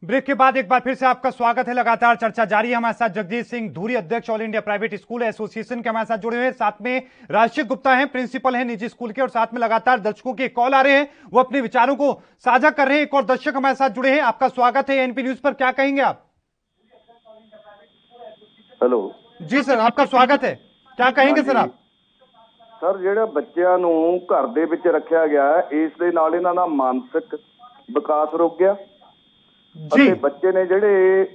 ब्रेक के बाद एक बार फिर से आपका स्वागत है। लगातार चर्चा जारी है। हमारे साथ जगजीत सिंह धूरी, अध्यक्ष all India private school association के हमारे साथ जुड़े हुए हैं। साथ में राजशेखर गुप्ता हैं, प्रिंसिपल हैं निजी स्कूल के, और साथ में लगातार दर्शकों के कॉल आ रहे हैं, वो अपने विचारों को साझा कर रहे हैं। एक और दर्शक हमारे साथ जुड़े हैं। आपका स्वागत है एनपी न्यूज पर, क्या कहेंगे आप? हेलो जी सर, आपका स्वागत है, क्या कहेंगे सर आप? सर, ਜਿਹੜਾ ਬੱਚਿਆਂ ਨੂੰ ਘਰ ਦੇ ਵਿੱਚ ਰੱਖਿਆ ਗਿਆ ਹੈ, ਇਸ ਦੇ ਨਾਲ ਇਹਨਾਂ ਦਾ ਮਾਨਸਿਕ ਵਿਕਾਸ ਰੁਕ ਗਿਆ ਅਤੇ ਬੱਚੇ ਨੇ ਜਿਹੜੇ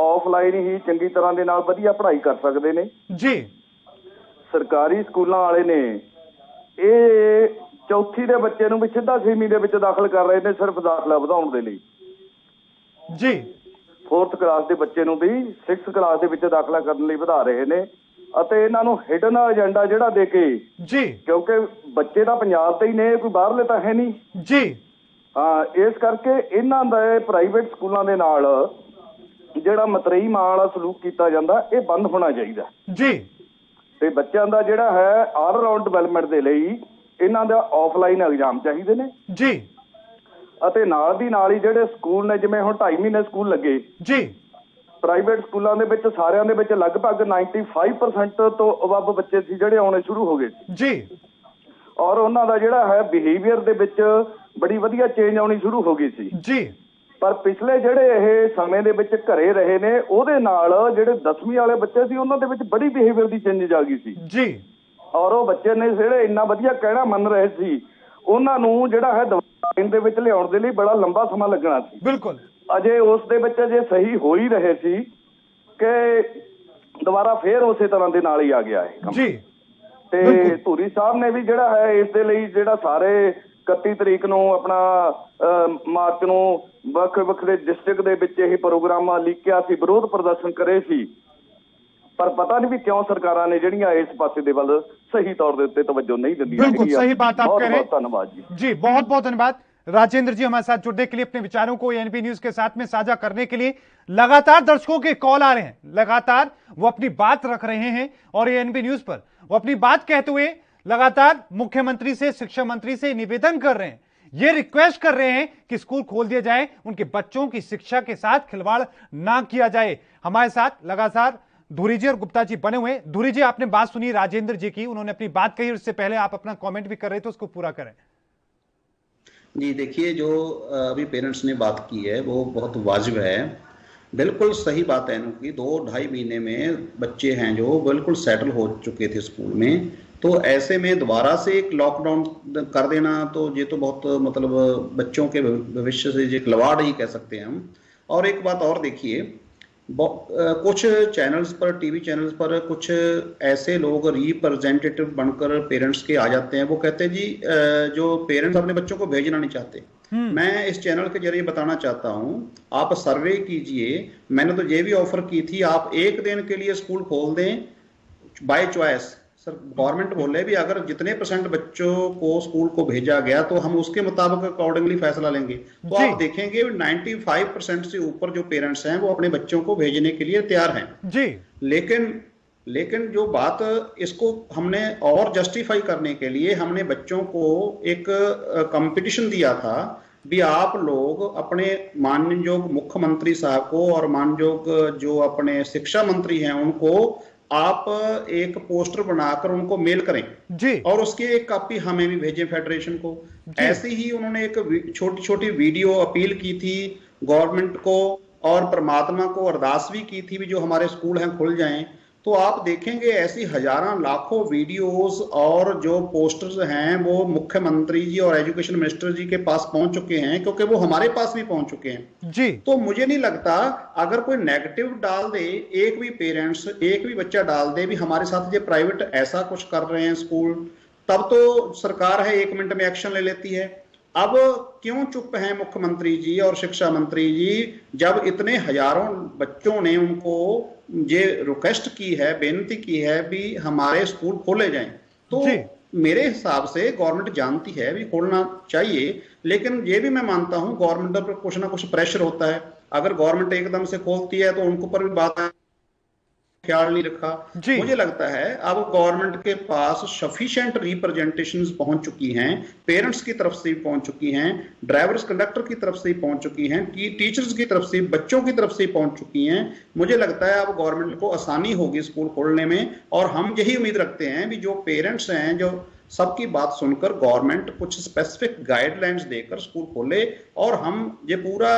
ਆਫਲਾਈਨ ਹੀ ਚੰਗੀ ਤਰ੍ਹਾਂ ਦੇ ਨਾਲ ਵਧੀਆ ਪੜ੍ਹਾਈ ਕਰ ਸਕਦੇ ਨੇ ਜੀ। ਸਰਕਾਰੀ ਸਕੂਲਾਂ ਵਾਲੇ ਨੇ ਇਹ ਚੌਥੀ ਦੇ ਬੱਚੇ ਨੂੰ ਵੀ ਸਿੱਧਾ 6ਵੀਂ ਦੇ ਵਿੱਚ ਦਾਖਲ ਕਰ ਰਹੇ ਨੇ, ਸਿਰਫ ਦਾਖਲਾ ਵਧਾਉਣ ਦੇ ਲਈ ਜੀ। 4th ਕਲਾਸ ਦੇ ਬੱਚੇ ਨੂੰ ਵੀ 6th ਕਲਾਸ ਦੇ ਵਿੱਚ ਦਾਖਲਾ ਕਰਨ ਲਈ ਵਧਾ ਰਹੇ ਨੇ ਅਤੇ ਇਹਨਾਂ ਨੂੰ ਹਿਡਨ ਏਜੰਡਾ ਜਿਹੜਾ ਦੇ ਕੇ ਜੀ, ਕਿਉਂਕਿ ਬੱਚੇ ਤਾਂ ਪੰਜਾਬ ਦੇ ਹੀ ਨੇ, ਕੋਈ ਬਾਹਰਲੇ ਤਾਂ ਹੈ ਨਹੀਂ ਜੀ। ਹਾਂ, ਇਸ ਕਰਕੇ ਇਹਨਾਂ ਦੇ ਪ੍ਰਾਈਵੇਟ ਸਕੂਲਾਂ ਦੇ ਨਾਲ ਜਿਹੜਾ ਮਤਰੇਈ ਮਾਂ ਵਾਲਾ ਸਲੂਕ ਕੀਤਾ ਜਾਂਦਾ ਇਹ ਬੰਦ ਹੋਣਾ ਚਾਹੀਦਾ ਜੀ। ਤੇ ਬੱਚਿਆਂ ਦਾ ਜਿਹੜਾ ਹੈ ਆਲ ਰਾਊਂਡ ਡਿਵੈਲਪਮੈਂਟ ਦੇ ਲਈ ਇਹਨਾਂ ਦਾ ਆਫਲਾਈਨ ਐਗਜ਼ਾਮ ਚਾਹੀਦੇ ਨੇ ਜੀ। ਅਤੇ ਨਾਲ ਦੀ ਨਾਲ ਹੀ ਜਿਹੜੇ ਸਕੂਲ ਨੇ, ਜਿਵੇਂ ਹੁਣ 2.5 ਮਹੀਨੇ ਸਕੂਲ ਲੱਗੇ ਜੀ, ਪ੍ਰਾਈਵੇਟ ਸਕੂਲਾਂ ਦੇ ਵਿੱਚ ਸਾਰਿਆਂ ਦੇ ਵਿੱਚ ਲਗਭਗ 95% ਤੋਂ ਅਬਵ ਬੱਚੇ ਸੀ ਜਿਹੜੇ ਆਉਣੇ ਸ਼ੁਰੂ ਹੋ ਗਏ ਸੀ ਜੀ। ਔਰ ਉਹਨਾਂ ਦਾ ਜਿਹੜਾ ਹੈ ਬਿਹੇਵੀਅਰ ਦੇ ਵਿੱਚ ਬੜੀ ਵਧੀਆ ਚੇਂਜ ਆਉਣੀ ਸ਼ੁਰੂ ਹੋ ਗਈ ਸੀ ਜੀ। ਪਰ ਪਿਛਲੇ ਜਿਹੜੇ ਇਹ ਸਮੇਂ ਦੇ ਵਿੱਚ ਘਰੇ ਰਹੇ ਨੇ, ਉਹਦੇ ਨਾਲ ਜਿਹੜੇ 10ਵੀਂ ਵਾਲੇ ਬੱਚੇ ਸੀ ਉਹਨਾਂ ਦੇ ਵਿੱਚ ਬੜੀ ਬਿਹੇਵੀਅਰ ਦੀ ਚੇਂਜਿਸ ਆ ਗਈ ਸੀ ਜੀ। ਔਰ ਉਹ ਬੱਚੇ ਨੇ ਜਿਹੜੇ ਇੰਨਾ ਵਧੀਆ ਕਹਿਣਾ ਮੰਨ ਰਹੇ ਸੀ, ਉਹਨਾਂ ਨੂੰ ਜਿਹੜਾ ਹੈ ਦਵਾਈ ਦੇ ਵਿੱਚ ਲਿਆਉਣ ਦੇ ਲਈ ਬੜਾ ਲੰਬਾ ਸਮਾਂ ਲੱਗਣਾ ਸੀ। ਬਿਲਕੁਲ। ਅਜੇ ਉਸ ਦੇ ਵਿੱਚ ਅਜੇ ਸਹੀ ਹੋ ਹੀ ਰਹੇ ਸੀ ਕਿ ਦੁਬਾਰਾ ਫੇਰ ਉਸੇ ਤਰ੍ਹਾਂ ਦੇ ਨਾਲ ਹੀ ਆ ਗਿਆ ਹੈ ਜੀ। ਤੇ ਧੂਰੀ ਸਾਹਿਬ ਨੇ ਵੀ ਜਿਹੜਾ ਹੈ ਇਸ ਦੇ ਲਈ ਜਿਹੜਾ ਸਾਰੇ 31 ਤਰੀਕ ਨੂੰ ਆਪਣਾ ਮਾਰਚ ਨੂੰ ਵੱਖ ਵੱਖਰੇ ਡਿਸਟ੍ਰਿਕਟ ਦੇ ਵਿੱਚ ਇਹ ਪ੍ਰੋਗਰਾਮ ਲਿਖਿਆ ਸੀ, ਵਿਰੋਧ ਪ੍ਰਦਰਸ਼ਨ ਕਰੇ ਸੀ, ਪਰ ਪਤਾ नहीं भी क्यों सरकारां ने ਜਿਹੜੀਆਂ ਇਸ ਪਾਸੇ ਦੇ ਵੱਲ ਸਹੀ ਤੌਰ ਦੇ ਉੱਤੇ ਤਵੱਜੋ नहीं ਦਿੰਦੀਆਂ। बिल्कुल सही बात आप कह रहे हैं। धन्यवाद जी। जी, बहुत बहुत धन्यवाद राजेंद्र जी, हमारे साथ जुड़ने के लिए, अपने विचारों को एनपी न्यूज के साथ में साझा करने के लिए। लगातार दर्शकों के कॉल आ रहे हैं, लगातार वो अपनी बात रख रहे हैं और एनपी न्यूज पर वो अपनी बात कहते हुए लगातार मुख्यमंत्री से, शिक्षा मंत्री से निवेदन कर रहे हैं, ये रिक्वेस्ट कर रहे हैं कि स्कूल खोल दिया जाए, उनके बच्चों की शिक्षा के साथ खिलवाड़ ना किया जाए। हमारे साथ लगातार धूरी जी और गुप्ता जी बने हुए। धूरी जी, आपने बात सुनी राजेंद्र जी की, उन्होंने अपनी बात कही, उससे पहले आप अपना कमेंट भी कर रहे थे, उसको पूरा करें। जी देखिए, जो अभी पेरेंट्स ने बात की है वो बहुत वाजिब है, बिल्कुल सही बात है इनकी। 2-2.5 महीने में बच्चे हैं जो बिल्कुल सेटल हो चुके थे स्कूल में, तो ऐसे में दोबारा से एक लॉकडाउन कर देना तो ये तो बहुत मतलब बच्चों के भविष्य से ये खिलवाड़ ही कह सकते हैं हम। और एक बात और देखिए, कुछ चैनल्स पर, टीवी चैनल्स पर कुछ ऐसे लोग रिप्रेजेंटेटिव बनकर पेरेंट्स के आ जाते हैं, वो कहते हैं जी जो पेरेंट्स अपने बच्चों को भेजना नहीं चाहते। मैं इस चैनल के जरिए बताना चाहता हूं, आप सर्वे कीजिए। मैंने तो ये भी ऑफर की थी, आप 1 दिन के लिए स्कूल खोल दें बाय चॉइस। सर, गवर्नमेंट बोले भी अगर जितने % बच्चों को स्कूल को भेजा गया तो हम उसके मुताबिक अकॉर्डिंगली फैसला लेंगे। तो आप देखेंगे 95% से ऊपर जो पेरेंट्स हैं वो अपने बच्चों को भेजने के लिए तैयार हैं जी। लेकिन जो बात, इसको हमने और जस्टिफाई करने के लिए हमने बच्चों को एक कंपटीशन दिया था भी, आप लोग अपने माननीय मुख्यमंत्री साहब को और माननीय जो अपने शिक्षा मंत्री हैं उनको आप एक पोस्टर बनाकर उनको मेल करें जी, और उसकी एक कॉपी हमें भी भेजें फेडरेशन को। ऐसे ही उन्होंने एक छोटी छोटी वीडियो अपील की थी गवर्नमेंट को और परमात्मा को अरदास भी की थी भी जो हमारे स्कूल हैं खुल जाएं। तो आप देखेंगे ऐसी हजारों लाखों वीडियोस और जो पोस्टर्स हैं वो मुख्यमंत्री जी और एजुकेशन मिनिस्टर जी के पास पहुंच चुके हैं, क्योंकि वो हमारे पास भी पहुंच चुके हैं जी। तो मुझे नहीं लगता अगर कोई नेगेटिव डाल दे, एक भी पेरेंट्स एक भी बच्चा डाल दे भी हमारे साथ ये प्राइवेट ऐसा कुछ कर रहे हैं स्कूल, तब तो सरकार है 1 मिनट में एक्शन ले लेती है। अब क्यों चुप हैं मुख्यमंत्री जी और शिक्षा मंत्री जी, जब इतने हजारों बच्चों ने उनको ये रिक्वेस्ट की है, बेनती की है भी हमारे स्कूल खोले जाएं, तो मेरे हिसाब से गवर्नमेंट जानती है भी खोलना चाहिए। लेकिन ये भी मैं मानता हूं गवर्नमेंट पर कुछ ना कुछ प्रेशर होता है, अगर गवर्नमेंट एकदम से खोलती है तो उनको पर भी बात ख्याल नहीं रखा। मुझे लगता है अब गवर्नमेंट के पास सफिशिएंट रिप्रेजेंटेशंस पहुंच चुकी हैं, पेरेंट्स की तरफ से भी पहुंच चुकी हैं, ड्राइवर्स कंडक्टर की तरफ से भी पहुंच चुकी हैं, टीचर्स की तरफ से, बच्चों की तरफ से पहुंच चुकी हैं। मुझे लगता है अब गवर्नमेंट को आसानी होगी स्कूल खोलने में, और हम यही उम्मीद रखते हैं भी जो पेरेंट्स हैं जो सबकी बात सुनकर गवर्नमेंट कुछ स्पेसिफिक गाइडलाइंस देकर स्कूल खोले, और हम ये पूरा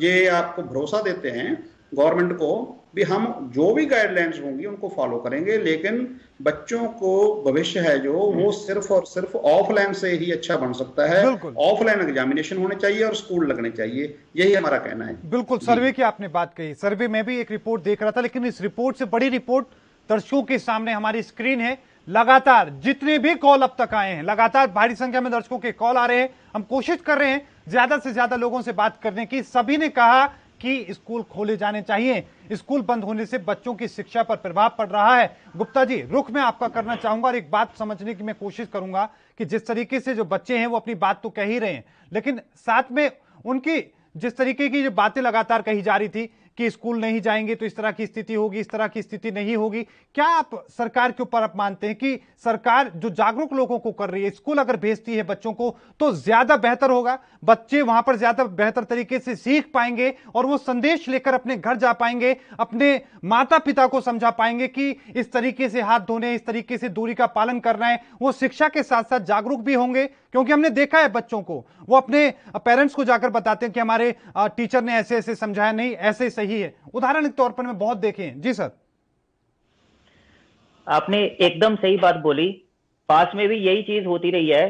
ये आपको भरोसा देते हैं गवर्नमेंट को भी हम जो भी गाइडलाइंस होंगी उनको फॉलो करेंगे, लेकिन बच्चों को भविष्य है जो वो सिर्फ और सिर्फ ऑफलाइन से ही अच्छा बन सकता है। ऑफलाइन एग्जामिनेशन होने चाहिए और स्कूल लगने चाहिए, यही हमारा कहना है। बिल्कुल, सर्वे की आपने बात कही, सर्वे में भी एक रिपोर्ट देख रहा था, लेकिन इस रिपोर्ट से बड़ी रिपोर्ट दर्शकों के सामने हमारी स्क्रीन है। लगातार जितने भी कॉल अब तक आए हैं, लगातार भारी संख्या में दर्शकों के कॉल आ रहे हैं, हम कोशिश कर रहे हैं ज्यादा से ज्यादा लोगों से बात करने की। सभी ने कहा कि स्कूल खोले जाने चाहिए, स्कूल बंद होने से बच्चों की शिक्षा पर प्रभाव पड़ रहा है। गुप्ता जी, रुख मैं आपका करना चाहूंगा और एक बात समझने की मैं कोशिश करूंगा कि जिस तरीके से जो बच्चे हैं वो अपनी बात तो कह ही रहे हैं, लेकिन साथ में उनकी जिस तरीके की जो बातें लगातार कही जा रही थी कि स्कूल नहीं जाएंगे तो इस तरह की स्थिति होगी, इस तरह की स्थिति नहीं होगी, क्या आप सरकार के ऊपर आप मानते हैं कि सरकार जो जागरूक लोगों को कर रही है, स्कूल अगर भेजती है बच्चों को तो ज्यादा बेहतर होगा, बच्चे वहां पर ज्यादा बेहतर तरीके से सीख पाएंगे और वो संदेश लेकर अपने घर जा पाएंगे, अपने माता पिता को समझा पाएंगे कि इस तरीके से हाथ धोने, इस तरीके से दूरी का पालन करना है। वो शिक्षा के साथ साथ जागरूक भी होंगे, क्योंकि हमने देखा है बच्चों को वो अपने पेरेंट्स को जाकर बताते हैं कि हमारे टीचर ने ऐसे ऐसे समझाया, नहीं ऐसे सही है। उदाहरण के तौर पर मैं बहुत देखे हैं। जी सर, आपने एकदम सही बात बोली। पास में भी यही चीज होती रही है।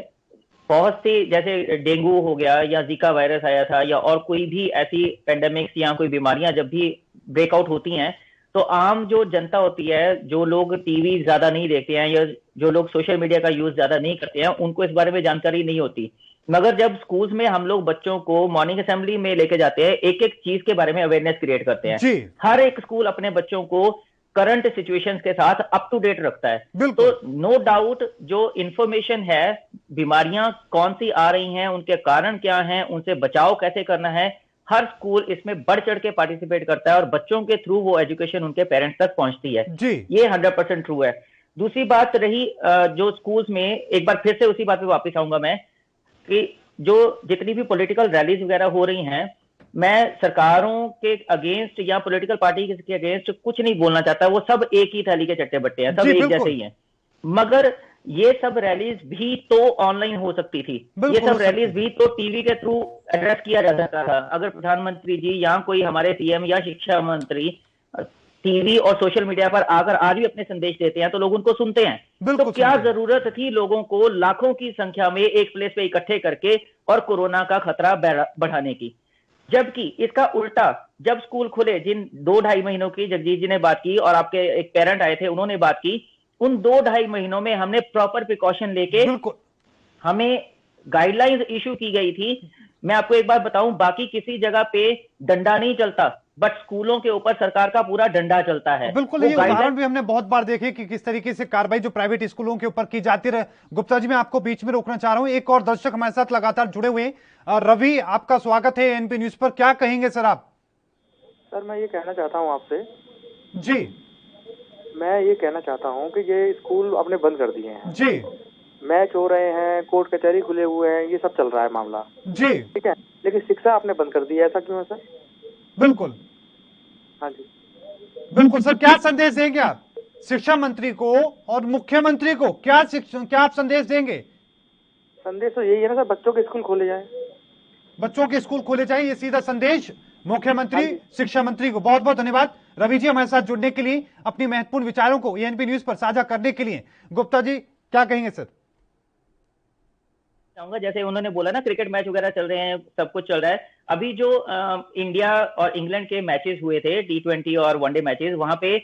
बहुत सी, जैसे डेंगू हो गया या जीका वायरस आया था या और कोई भी ऐसी पेंडेमिक्स या कोई बीमारियां जब भी ब्रेकआउट होती हैं, तो आम जो जनता होती है, जो लोग टीवी ज्यादा नहीं देखते हैं या जो लोग सोशल मीडिया का यूज ज्यादा नहीं करते हैं, उनको इस बारे में जानकारी नहीं होती। मगर जब स्कूल्स में हम लोग बच्चों को मॉर्निंग असेंबली में लेके जाते हैं, एक एक चीज के बारे में अवेयरनेस क्रिएट करते हैं। हर एक स्कूल अपने बच्चों को करंट सिचुएशंस के साथ अप टू डेट रखता है। तो नो डाउट जो इंफॉर्मेशन है, बीमारियां कौन सी आ रही हैं, उनके कारण क्या हैं, उनसे बचाव कैसे करना है, हर स्कूल इसमें बढ़ चढ़ के पार्टिसिपेट करता है और बच्चों के थ्रू वो एजुकेशन उनके पेरेंट्स तक पहुंचती है। ये 100% ट्रू है। दूसरी बात रही जो स्कूल्स में, एक बार फिर से उसी बात पे वापस आऊंगा मैं, कि जो जितनी भी पॉलिटिकल रैलीज वगैरह हो रही हैं, मैं सरकारों के अगेंस्ट या पॉलिटिकल पार्टी के अगेंस्ट कुछ नहीं बोलना चाहता। वो सब एक ही थाली के चट्टे बट्टे हैं, सब एक जैसे ही हैं। मगर ये सब रैलीज भी तो ऑनलाइन हो सकती थी, ये सब रैलीज भी तो टीवी के थ्रू एड्रेस किया जा सकता था। अगर प्रधानमंत्री जी या कोई हमारे सीएम या शिक्षा मंत्री टीवी और सोशल मीडिया पर आकर आज भी अपने संदेश देते हैं तो लोग उनको सुनते हैं। तो क्या जरूरत थी लोगों को लाखों की संख्या में एक प्लेस पे इकट्ठे करके और कोरोना का खतरा बढ़ाने की? जबकि इसका उल्टा, जब स्कूल खुले, जिन 2-2.5 महीनों की जगजीत जी ने बात की और आपके एक पेरेंट आए थे उन्होंने बात की, उन 2-2.5 महीनों में हमने प्रॉपर प्रिकॉशन लेके हमें गाइडलाइंस इशू की गई थी। मैं आपको एक बात बताऊं, बाकी किसी जगह पे डंडा नहीं चलता, बट स्कूलों के ऊपर सरकार का पूरा डंडा चलता है। बिल्कुल, ये उदाहरण भी हमने बहुत बार देखे कि किस तरीके से कार्रवाई जो प्राइवेट स्कूलों के ऊपर की जाती रहे। गुप्ता जी, मैं आपको बीच में रोकना चाह रहा हूं, एक और दर्शक हमारे साथ लगातार जुड़े हुए हैं। रवि, आपका स्वागत है एनपी न्यूज पर। क्या कहेंगे सर आप? सर, मैं ये कहना चाहता हूं आपसे। जी, मैं ये कहना चाहता हूं कि ये स्कूल आपने बंद कर दिए हैं। जी, मैच हो रहे हैं, कोर्ट कचहरी खुले हुए हैं, ये सब चल रहा है मामला। जी, ठीक है, लेकिन शिक्षा आपने बंद कर दी है, ऐसा क्यों है सर? बिल्कुल, हाँ जी, बिल्कुल सर। क्या संदेश देंगे आप शिक्षा मंत्री को और मुख्यमंत्री को? क्या आप संदेश देंगे? संदेश तो यही है ना सर, बच्चों के स्कूल खोले जाए, बच्चों के स्कूल खोले जाए, ये सीधा संदेश मुख्यमंत्री शिक्षा मंत्री को। बहुत बहुत धन्यवाद। रवि जी हमारे साथ जुड़ने के लिए, अपनी महत्वपूर्ण विचारों को एएनपी न्यूज पर साझा करने के लिए। गुप्ता जी क्या कहेंगे सर? चाहूंगा जैसे उन्होंने बोला ना, क्रिकेट मैच वगैरह चल रहे हैं, सब कुछ चल रहा है। अभी जो इंडिया और इंग्लैंड के मैचेस हुए थे, T20 और वनडे मैचेस, वहां पे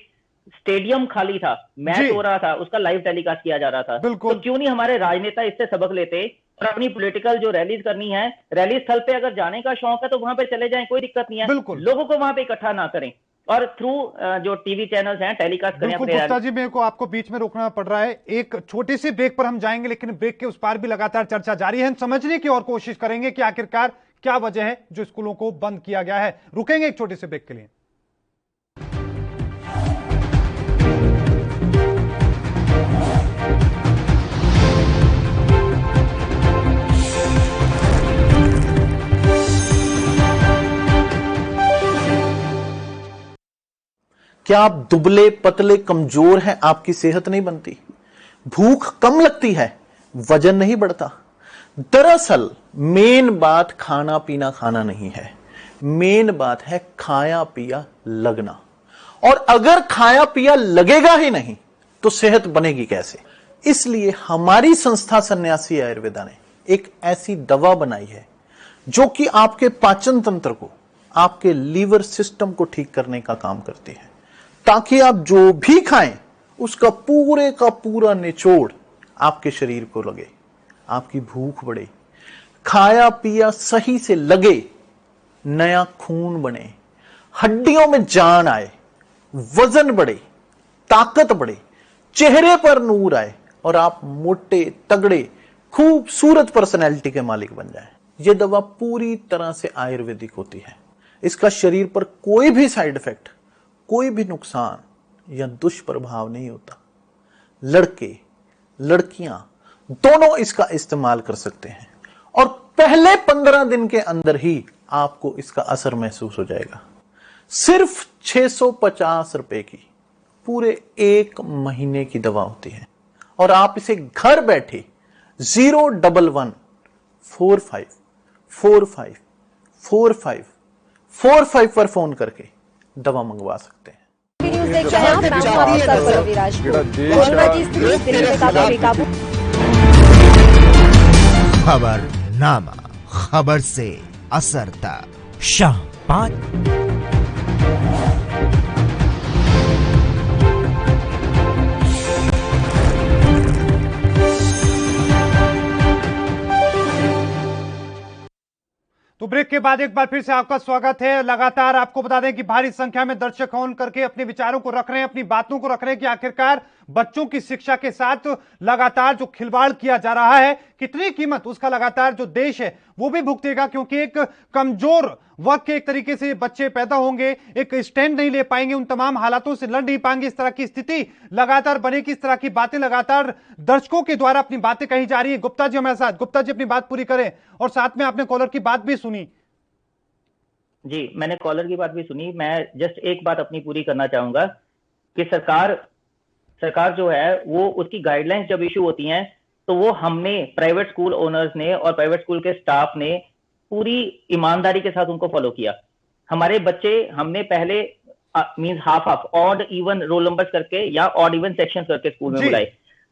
स्टेडियम खाली था, मैच हो रहा था, उसका लाइव टेलीकास्ट किया जा रहा था। तो क्यों नहीं हमारे राजनेता इससे सबक लेते और अपनी पॉलिटिकल जो रैलीज करनी है, रैली स्थल पे अगर जाने का शौक है तो वहां पे चले जाएं, कोई दिक्कत नहीं है। लोगों को वहां पे इकट्ठा ना करें और थ्रू जो टीवी चैनल्स हैं टेलीकास्ट करें। गुप्ता जी मेरे को आपको बीच में रोकना पड़ रहा है, एक छोटे से ब्रेक पर हम जाएंगे, लेकिन ब्रेक के उस पार भी लगातार चर्चा जारी है। हम समझने की और कोशिश करेंगे कि आखिरकार क्या वजह है जो स्कूलों को बंद किया गया है। रुकेंगे एक छोटे से ब्रेक के लिए। क्या आप दुबले पतले कमजोर हैं, आपकी सेहत नहीं बनती, भूख कम लगती है, वजन नहीं बढ़ता? दरअसल मेन बात खाना पीना खाना नहीं है, मेन बात है खाया पिया लगना। और अगर खाया पिया लगेगा ही नहीं तो सेहत बनेगी कैसे? इसलिए हमारी संस्था सन्यासी आयुर्वेदा ने एक ऐसी दवा बनाई है जो कि आपके पाचन तंत्र को, आपके लीवर सिस्टम को ठीक करने का काम करती है, ताकि आप जो भी खाएं उसका पूरे का पूरा निचोड़ आपके शरीर को लगे, आपकी भूख बढ़े, खाया पिया सही से लगे, नया खून बने, हड्डियों में जान आए, वजन बढ़े, ताकत बढ़े, चेहरे पर नूर आए और आप मोटे तगड़े खूबसूरत पर्सनैलिटी के मालिक बन जाएं। यह दवा पूरी तरह से आयुर्वेदिक होती है। इसका शरीर पर कोई भी साइड इफेक्ट, कोई भी नुकसान या दुष्प्रभाव नहीं होता। लड़के लड़कियां दोनों इसका इस्तेमाल कर सकते हैं और पहले 15 दिन के अंदर ही आपको इसका असर महसूस हो जाएगा। सिर्फ 650 रुपए की पूरे 1 महीने की दवा होती है और आप इसे घर बैठे 01145454545 पर फोन करके दवा मंगवा सकते हैं। खबरनामा, खबर से असर तक, शाम 5। तो ब्रेक के बाद एक बार फिर से आपका स्वागत है। लगातार आपको बता दें कि भारी संख्या में दर्शक फोन करके अपने विचारों को रख रहे हैं, अपनी बातों को रख रहे हैं कि आखिरकार बच्चों की शिक्षा के साथ लगातार जो खिलवाड़ किया जा रहा है, कितनी कीमत उसका लगातार जो देश है वो भी भुगतेगा, क्योंकि एक कमजोर वर्ग के एक तरीके से बच्चे पैदा होंगे, एक स्टैंड नहीं ले पाएंगे, उन तमाम हालातों से लड़ नहीं पाएंगे। इस तरह की स्थिति लगातार बनेगी, इस तरह की बातें लगातार दर्शकों के द्वारा अपनी बातें कही जा रही है। गुप्ता जी हमारे साथ, गुप्ता जी अपनी बात पूरी करें और साथ में आपने कॉलर की बात भी सुनी। जी, मैंने कॉलर की बात भी सुनी। मैं जस्ट एक बात अपनी पूरी करना चाहूंगा कि सरकार जो है वो उसकी गाइडलाइंस जब इशू होती हैं तो वो हमने प्राइवेट स्कूल ओनर्स ने और प्राइवेट स्कूल के स्टाफ ने पूरी ईमानदारी के साथ उनको फॉलो किया। हमारे बच्चे हमने पहले means half odd even roll numbers करके या ऑड इवन सेक्शंस करके स्कूल में बुलाए।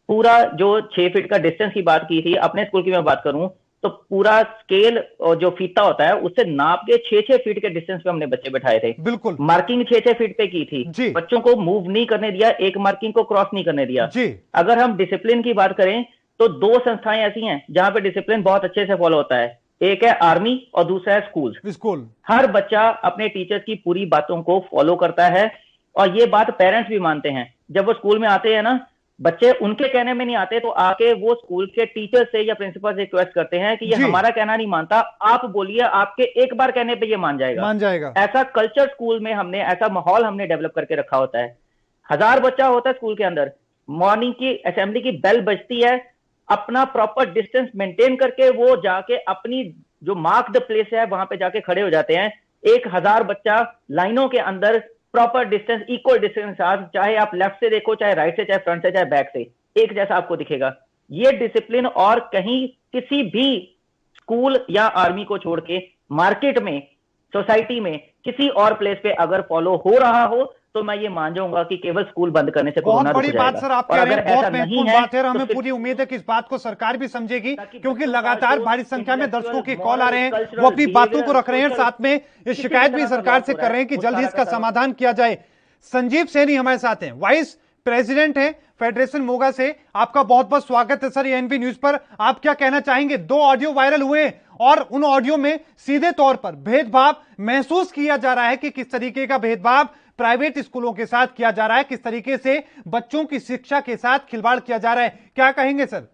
पूरा जो 6 फीट का डिस्टेंस की बात की थी, अपने स्कूल की मैं बात करूं तो पूरा स्केल और जो फीता होता है उससे नाप के 6-6 फीट के डिस्टेंस पे हमने बच्चे बैठाए थे। बिल्कुल मार्किंग 6-6 फीट पे की थी। बच्चों को मूव नहीं करने दिया, एक मार्किंग को क्रॉस नहीं करने दिया। अगर हम डिसिप्लिन की बात करें तो 2 संस्थाएं ऐसी हैं जहां पे डिसिप्लिन बहुत अच्छे से फॉलो होता है। एक है आर्मी और दूसरा है स्कूल। हर बच्चा अपने टीचर्स की पूरी बातों को फॉलो करता है और ये बात पेरेंट्स भी मानते हैं। जब वो स्कूल में आते हैं ना, बच्चे उनके कहने में नहीं आते तो आके वो स्कूल के टीचर से या प्रिंसिपल से रिक्वेस्ट करते हैं कि ये हमारा कहना नहीं मानता, आप बोलिए, आपके एक बार कहने पे ये मान जाएगा। ऐसा कल्चर स्कूल में हमने, ऐसा माहौल हमने डेवलप करके रखा होता है। 1000 बच्चा होता है स्कूल के अंदर, मॉर्निंग की असेंबली की बेल बजती है, अपना प्रॉपर डिस्टेंस मेंटेन करके वो जाके अपनी जो मार्क्ड प्लेस है वहां पे जाके खड़े हो जाते हैं। 1000 बच्चा लाइनों के अंदर प्रॉपर डिस्टेंस, इक्वल डिस्टेंस के साथ, चाहे आप लेफ्ट से देखो, चाहे राइट से, चाहे फ्रंट से, चाहे बैक से, एक जैसा आपको दिखेगा। ये डिसिप्लिन और कहीं किसी भी स्कूल या आर्मी को छोड़ के मार्केट में, सोसाइटी में, किसी और प्लेस पे अगर फॉलो हो रहा हो तो मैं ये मान जाऊंगा कि केवल स्कूल बंद करने से बहुत कोरोना बड़ी रुक बात जाएगा। सर आप और कह रहे अगर हैं, बहुत ऐसा नहीं महत्वपूर्ण है बात है और तो हमें फिर पूरी उम्मीद है कि इस बात को सरकार भी समझेगी, क्योंकि लगातार भारी संख्या में दर्शकों की कॉल आ रहे हैं, वो अपनी बातों को रख रहे हैं, साथ में ये शिकायत भी सरकार से कर रहे हैं कि जल्द ही इसका समाधान किया जाए। संजीव सैनी हमारे साथ हैं, वाइस प्रेसिडेंट हैं फेडरेशन मोगा से। आपका बहुत बहुत स्वागत है सर एएनबी न्यूज पर। आप क्या कहना चाहेंगे? 2 ऑडियो वायरल हुए और उन ऑडियो में सीधे तौर पर भेदभाव महसूस किया जा रहा है कि किस तरीके का भेदभाव प्राइवेट स्कूलों के साथ किया जा रहा है, किस तरीके से बच्चों की शिक्षा के साथ खिलवाड़ किया जा रहा है, क्या कहेंगे सर?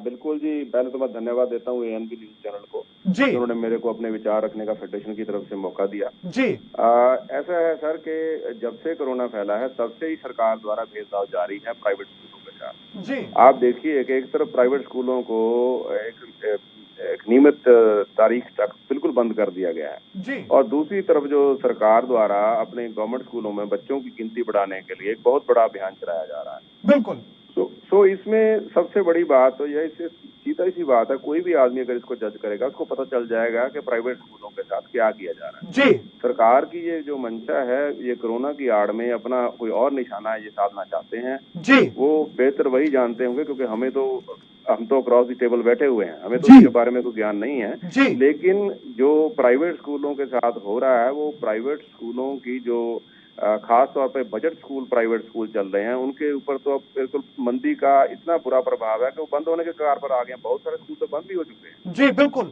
बिल्कुल जी, पहले तो मैं धन्यवाद देता हूँ एएनबी न्यूज चैनल को जी, उन्होंने मेरे को अपने विचार रखने का फेडरेशन की तरफ से मौका दिया जी। ऐसा है सर कि जब से कोरोना फैला है तब से ही सरकार द्वारा भेदभाव जारी है प्राइवेट स्कूलों के साथ जी। आप देखिए कि एक तरफ प्राइवेट स्कूलों को एक नियमित तारीख तक बिल्कुल बंद कर दिया गया है जी, और दूसरी तरफ जो सरकार द्वारा अपने गवर्नमेंट स्कूलों में बच्चों की गिनती बढ़ाने के लिए एक बहुत बड़ा अभियान चलाया जा रहा है। बिल्कुल। सो इसमें सबसे बड़ी बात तो यह इससे सीधा सी बात है, कोई भी आदमी अगर इसको जज करेगा उसको पता चल जाएगा कि प्राइवेट स्कूलों के साथ क्या किया जा रहा है। जी। सरकार की ये जो मंशा है, ये कोरोना की आड़ में अपना कोई और निशाना ये साधना चाहते हैं जी, वो बेहतर वही जानते होंगे, क्योंकि हम तो क्रॉस द टेबल बैठे हुए हैं, हमें तो इसके बारे में कोई ज्ञान नहीं है जी। लेकिन जो प्राइवेट स्कूलों के साथ हो रहा है वो प्राइवेट स्कूलों की जो खास तौर पे बजट स्कूल प्राइवेट स्कूल चल रहे हैं उनके ऊपर तो अब बिल्कुल मंदी का इतना बुरा प्रभाव है कि वो बंद होने के कगार पर आ गए हैं। बहुत सारे स्कूल तो बंद भी हो चुके हैं। जी बिल्कुल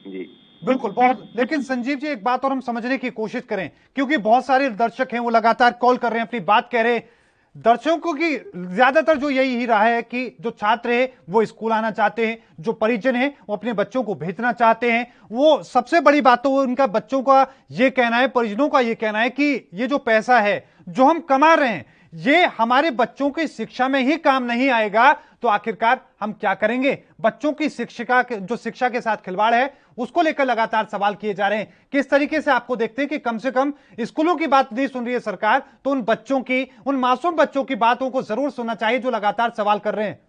जी बिल्कुल। बहुत, लेकिन संजीव जी एक बात और हम समझने की कोशिश करें, क्योंकि बहुत सारे दर्शक हैं वो लगातार कॉल कर रहे हैं, अपनी बात कह रहे हैं। दर्शकों की ज्यादातर जो यही रहा है कि जो छात्र है वो स्कूल आना चाहते हैं, जो परिजन है वो अपने बच्चों को भेजना चाहते हैं। वो सबसे बड़ी बात तो उनका बच्चों का ये कहना है, परिजनों का ये कहना है कि ये जो पैसा है जो हम कमा रहे हैं ये हमारे बच्चों की शिक्षा में ही काम नहीं आएगा, तो आखिरकार हम क्या करेंगे? बच्चों की जो शिक्षा के साथ खिलवाड़ है उसको लेकर लगातार सवाल किए जा रहे हैं। किस तरीके से आपको देखते हैं कि कम से कम स्कूलों की बात नहीं सुन रही है सरकार, तो उन बच्चों की, उन मासूम बच्चों की बातों को जरूर सुनना चाहिए जो लगातार सवाल कर रहे हैं।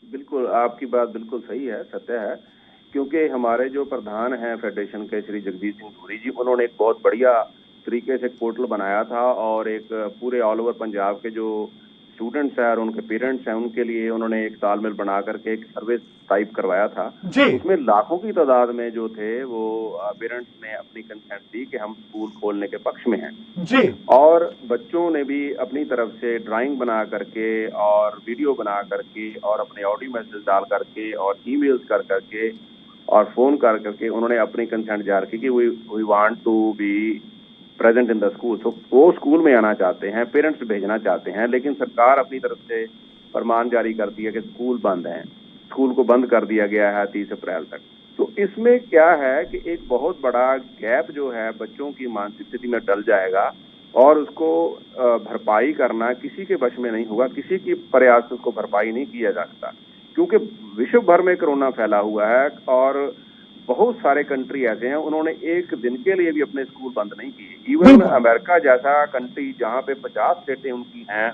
बिल्कुल, आपकी बात बिल्कुल सही है, सत्य है, क्योंकि हमारे जो प्रधान हैं फेडरेशन के श्री जगदीश सिंह धूरी जी, उन्होंने एक बहुत बढ़िया तरीके से पोर्टल बनाया था और एक पूरे ऑल ओवर पंजाब के जो स्टूडेंट्स हैं और उनके पेरेंट्स हैं उनके लिए उन्होंने एक तालमेल बना करके एक सर्वे टाइप करवाया था। उसमें लाखों की तादाद में जो थे वो पेरेंट्स ने अपनी कंसेंट दी कि हम स्कूल खोलने के पक्ष में हैं जी। और बच्चों ने भी अपनी तरफ से ड्राइंग बना करके और वीडियो बना करके और अपने ऑडियो मैसेज डाल करके और ईमेल्स कर करके और फोन कर करके उन्होंने अपनी कंसेंट जारी की कि we want to be present in the school. तो वो स्कूल में आना चाहते हैं, पेरेंट्स भेजना चाहते हैं, लेकिन सरकार अपनी तरफ से फरमान जारी करती है कि स्कूल बंद हैं। स्कूल को बंद कर दिया गया है 30 अप्रैल तक। तो इसमें क्या है कि एक बहुत बड़ा गैप जो है बच्चों की मानसिक स्थिति में डल जाएगा और उसको भरपाई करना किसी के वश में नहीं होगा, किसी की प्रयास से उसको भरपाई नहीं किया जा सकता, क्योंकि विश्व भर में कोरोना फैला हुआ है और बहुत सारे कंट्री ऐसे हैं उन्होंने एक दिन के लिए भी अपने स्कूल बंद नहीं किए। इवन अमेरिका जैसा कंट्री जहां पे 50 स्टेटें उनकी हैं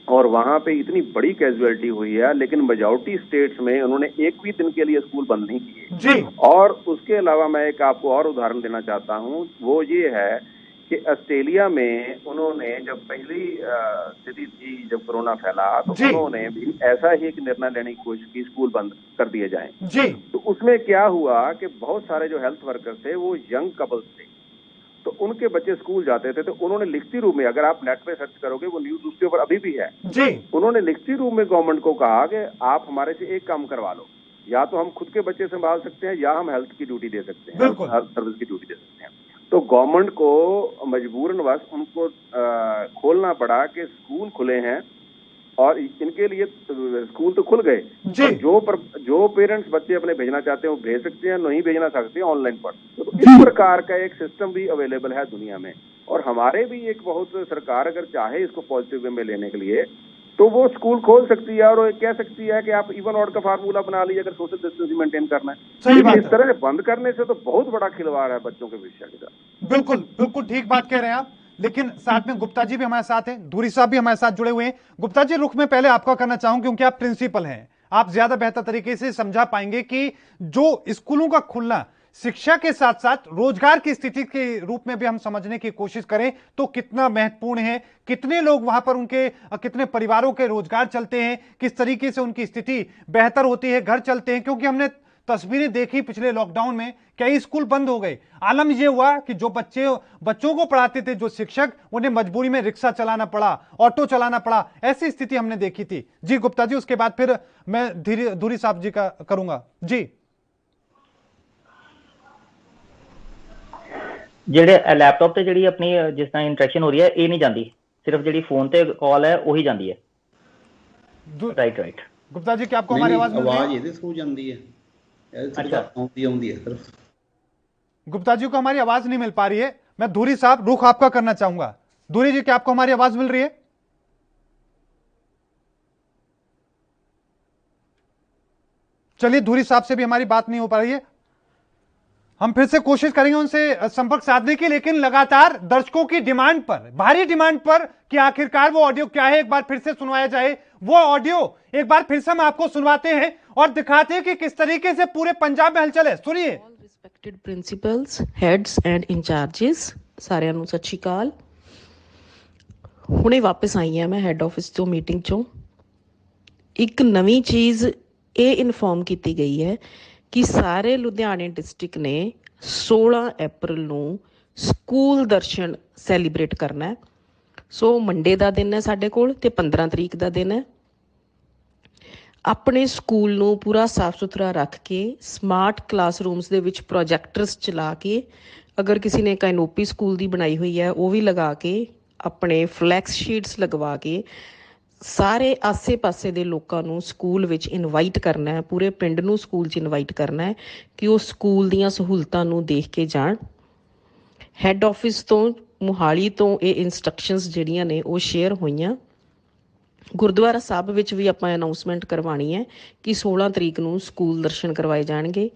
और वहां पे इतनी बड़ी कैजुअलिटी हुई है, लेकिन मेजॉरिटी स्टेट्स में उन्होंने एक भी दिन के लिए स्कूल बंद नहीं किए जी। और उसके अलावा मैं एक आपको और उदाहरण देना चाहता हूं, वो ये है कि ऑस्ट्रेलिया में उन्होंने जब पहली स्थिति थी, जब कोरोना फैला, तो उन्होंने भी ऐसा ही एक निर्णय लेने की कोशिश की, स्कूल बंद कर दिए जाएं जी। तो उसमें क्या हुआ कि बहुत सारे जो हेल्थ वर्कर्स थे वो यंग कपल्स थे, तो उनके बच्चे स्कूल जाते थे, तो उन्होंने लिखती रूप में, अगर आप नेट पे सर्च करोगे वो न्यूज उसके ऊपर अभी भी है जी, उन्होंने लिखती रूप में गवर्नमेंट को कहा कि आप हमारे से एक काम करवा लो, या तो हम खुद के बच्चे संभाल सकते हैं या हम हेल्थ की ड्यूटी दे सकते हैं, हेल्थ सर्विस की ड्यूटी दे सकते हैं। तो गवर्नमेंट को मजबूरनवश उनको खोलना पड़ा कि स्कूल खुले हैं और इनके लिए स्कूल तो खुल गए, जो पेरेंट्स बच्चे अपने भेजना चाहते हैं वो भेज सकते हैं, नहीं भेजना सकते हैं ऑनलाइन पर। तो इस प्रकार का एक सिस्टम भी अवेलेबल है दुनिया में और हमारे भी एक बहुत सरकार अगर चाहे इसको पॉजिटिव वे में लेने के लिए तो वो स्कूल खोल सकती है और कह सकती है कि आप इवन ऑड का फार्मूला बना लीजिए अगर सोशल डिस्टेंसिंग मेंटेन करना है। सही बात है। इस तरह बंद करने से तो बहुत बड़ा खिलवाड़ है बच्चों के भविष्य के साथ। बिल्कुल बिल्कुल ठीक बात कह रहे हैं आप, लेकिन साथ में गुप्ता जी भी हमारे साथ हैं, धूरी साहब भी हमारे साथ जुड़े हुए हैं। गुप्ता जी, रुख में पहले आपका करना चाहूं क्योंकि आप प्रिंसिपल हैं, आप ज्यादा बेहतर तरीके से समझा पाएंगे कि जो स्कूलों का खुलना शिक्षा के साथ साथ रोजगार की स्थिति के रूप में भी हम समझने की कोशिश करें तो कितना महत्वपूर्ण है, कितने लोग वहां पर उनके, कितने परिवारों के रोजगार चलते हैं, किस तरीके से उनकी स्थिति बेहतर होती है, घर चलते हैं। क्योंकि हमने तस्वीरें देखी पिछले लॉकडाउन में, कई स्कूल बंद हो गए। आलम यह हुआ कि जो बच्चों को पढ़ाते थे जो शिक्षक, उन्हें मजबूरी में रिक्शा चलाना पड़ा, ऑटो चलाना पड़ा, ऐसी स्थिति हमने देखी थी। जी गुप्ता जी, उसके बाद फिर मैं धूरी साहब जी का करूंगा। जी, ਜਿਹੜੇ लैपटॉप ਤੇ ਜਿਹੜੀ ਆਪਣੀ ਜਿਸ ਤਰ੍ਹਾਂ ਇੰਟਰੈਕਸ਼ਨ ਹੋ ਰਹੀ ਹੈ ਇਹ ਨਹੀਂ ਜਾਂਦੀ, ਸਿਰਫ ਜਿਹੜੀ ਫੋਨ ਤੇ ਕਾਲ ਹੈ ਉਹੀ ਜਾਂਦੀ ਹੈ। राइट। गुप्ता जी, क्या आपको हमारी आवाज मिल रही है? आवाज ਇਹਦੇ ਥਰੂ ਜਾਂਦੀ ਹੈ, अच्छा, आउंदी है सिर्फ। गुप्ता जी को हमारी आवाज नहीं मिल पा रही है। मैं धूरी साहब रुख आपका करना चाहूंगा। धूरी जी, क्या आपको हमारी आवाज मिल रही है? चलिए, धूरी साहब से भी हमारी बात नहीं हो पा रही है। हम फिर से कोशिश करेंगे उनसे संपर्क साधने की, लेकिन लगातार दर्शकों की डिमांड पर, भारी डिमांड पर कि आखिरकार वो ऑडियो क्या है, एक बार फिर से सुनवाया जाए। वो ऑडियो एक बार फिर से हम आपको सुनवाते हैं और दिखाते हैं कि किस तरीके से पूरे पंजाब में हलचल है। सुनिए। ਰਿਸਪੈਕਟਡ ਪ੍ਰਿੰਸੀਪਲਸ, ਹੈਡਸ ਐਂਡ ਇੰਚਾਰजेस, ਸਾਰਿਆਂ ਨੂੰ ਸਤਿ ਸ਼੍ਰੀ ਅਕਾਲ। ਹੁਣੇ ਵਾਪਸ ਆਈ ਹਾਂ ਮੈਂ ਹੈੱਡ ਆਫਿਸ ਤੋਂ, ਮੀਟਿੰਗ ਚੋਂ। ਇੱਕ ਨਵੀਂ ਚੀਜ਼ ਇਹ ਇਨਫੋਰਮ ਕੀਤੀ ਗਈ ਹੈ ਕਿ ਸਾਰੇ ਲੁਧਿਆਣੇ ਡਿਸਟ੍ਰਿਕਟ ਨੇ 16 ਅਪ੍ਰੈਲ ਨੂੰ ਸਕੂਲ ਦਰਸ਼ਨ ਸੈਲੀਬ੍ਰੇਟ ਕਰਨਾ ਹੈ। ਸੋ ਮੰਡੇ ਦਾ ਦਿਨ ਹੈ ਸਾਡੇ ਕੋਲ ਤੇ 15 ਤਰੀਕ ਦਾ ਦਿਨ ਹੈ। ਆਪਣੇ ਸਕੂਲ ਨੂੰ ਪੂਰਾ ਸਾਫ਼ ਸੁਥਰਾ ਰੱਖ ਕੇ, ਸਮਾਰਟ ਕਲਾਸਰੂਮਸ ਦੇ ਵਿੱਚ ਪ੍ਰੋਜੈਕਟਰਸ ਚਲਾ ਕੇ, ਅਗਰ ਕਿਸੇ ਨੇ ਕਾਇਨੋਪੀ ਸਕੂਲ ਦੀ ਬਣਾਈ ਹੋਈ ਹੈ ਉਹ ਵੀ ਲਗਾ ਕੇ, ਆਪਣੇ ਫਲੈਕਸ ਸ਼ੀਟਸ ਲਗਵਾ ਕੇ ਸਾਰੇ ਆਸੇ-ਪਾਸੇ ਦੇ ਲੋਕਾਂ ਨੂੰ ਸਕੂਲ ਵਿੱਚ ਇਨਵਾਈਟ ਕਰਨਾ ਹੈ, ਪੂਰੇ ਪਿੰਡ ਨੂੰ ਸਕੂਲ 'ਚ ਇਨਵਾਈਟ ਕਰਨਾ ਹੈ ਕਿ ਉਹ ਸਕੂਲ ਦੀਆਂ ਸਹੂਲਤਾਂ ਨੂੰ ਦੇਖ ਕੇ ਜਾਣ। ਹੈੱਡ ਆਫਿਸ ਤੋਂ ਮੁਹਾਲੀ ਤੋਂ ਇਹ ਇਨਸਟਰਕਸ਼ਨਸ ਜਿਹੜੀਆਂ ਨੇ ਉਹ ਸ਼ੇਅਰ ਹੋਈਆਂ। ਗੁਰਦੁਆਰਾ ਸਾਹਿਬ ਵਿੱਚ ਵੀ ਆਪਾਂ ਅਨਾਊਂਸਮੈਂਟ ਕਰਵਾਉਣੀ ਹੈ ਕਿ 16 ਤਰੀਕ ਨੂੰ ਸਕੂਲ ਦਰਸ਼ਨ ਕਰਵਾਏ ਜਾਣਗੇ।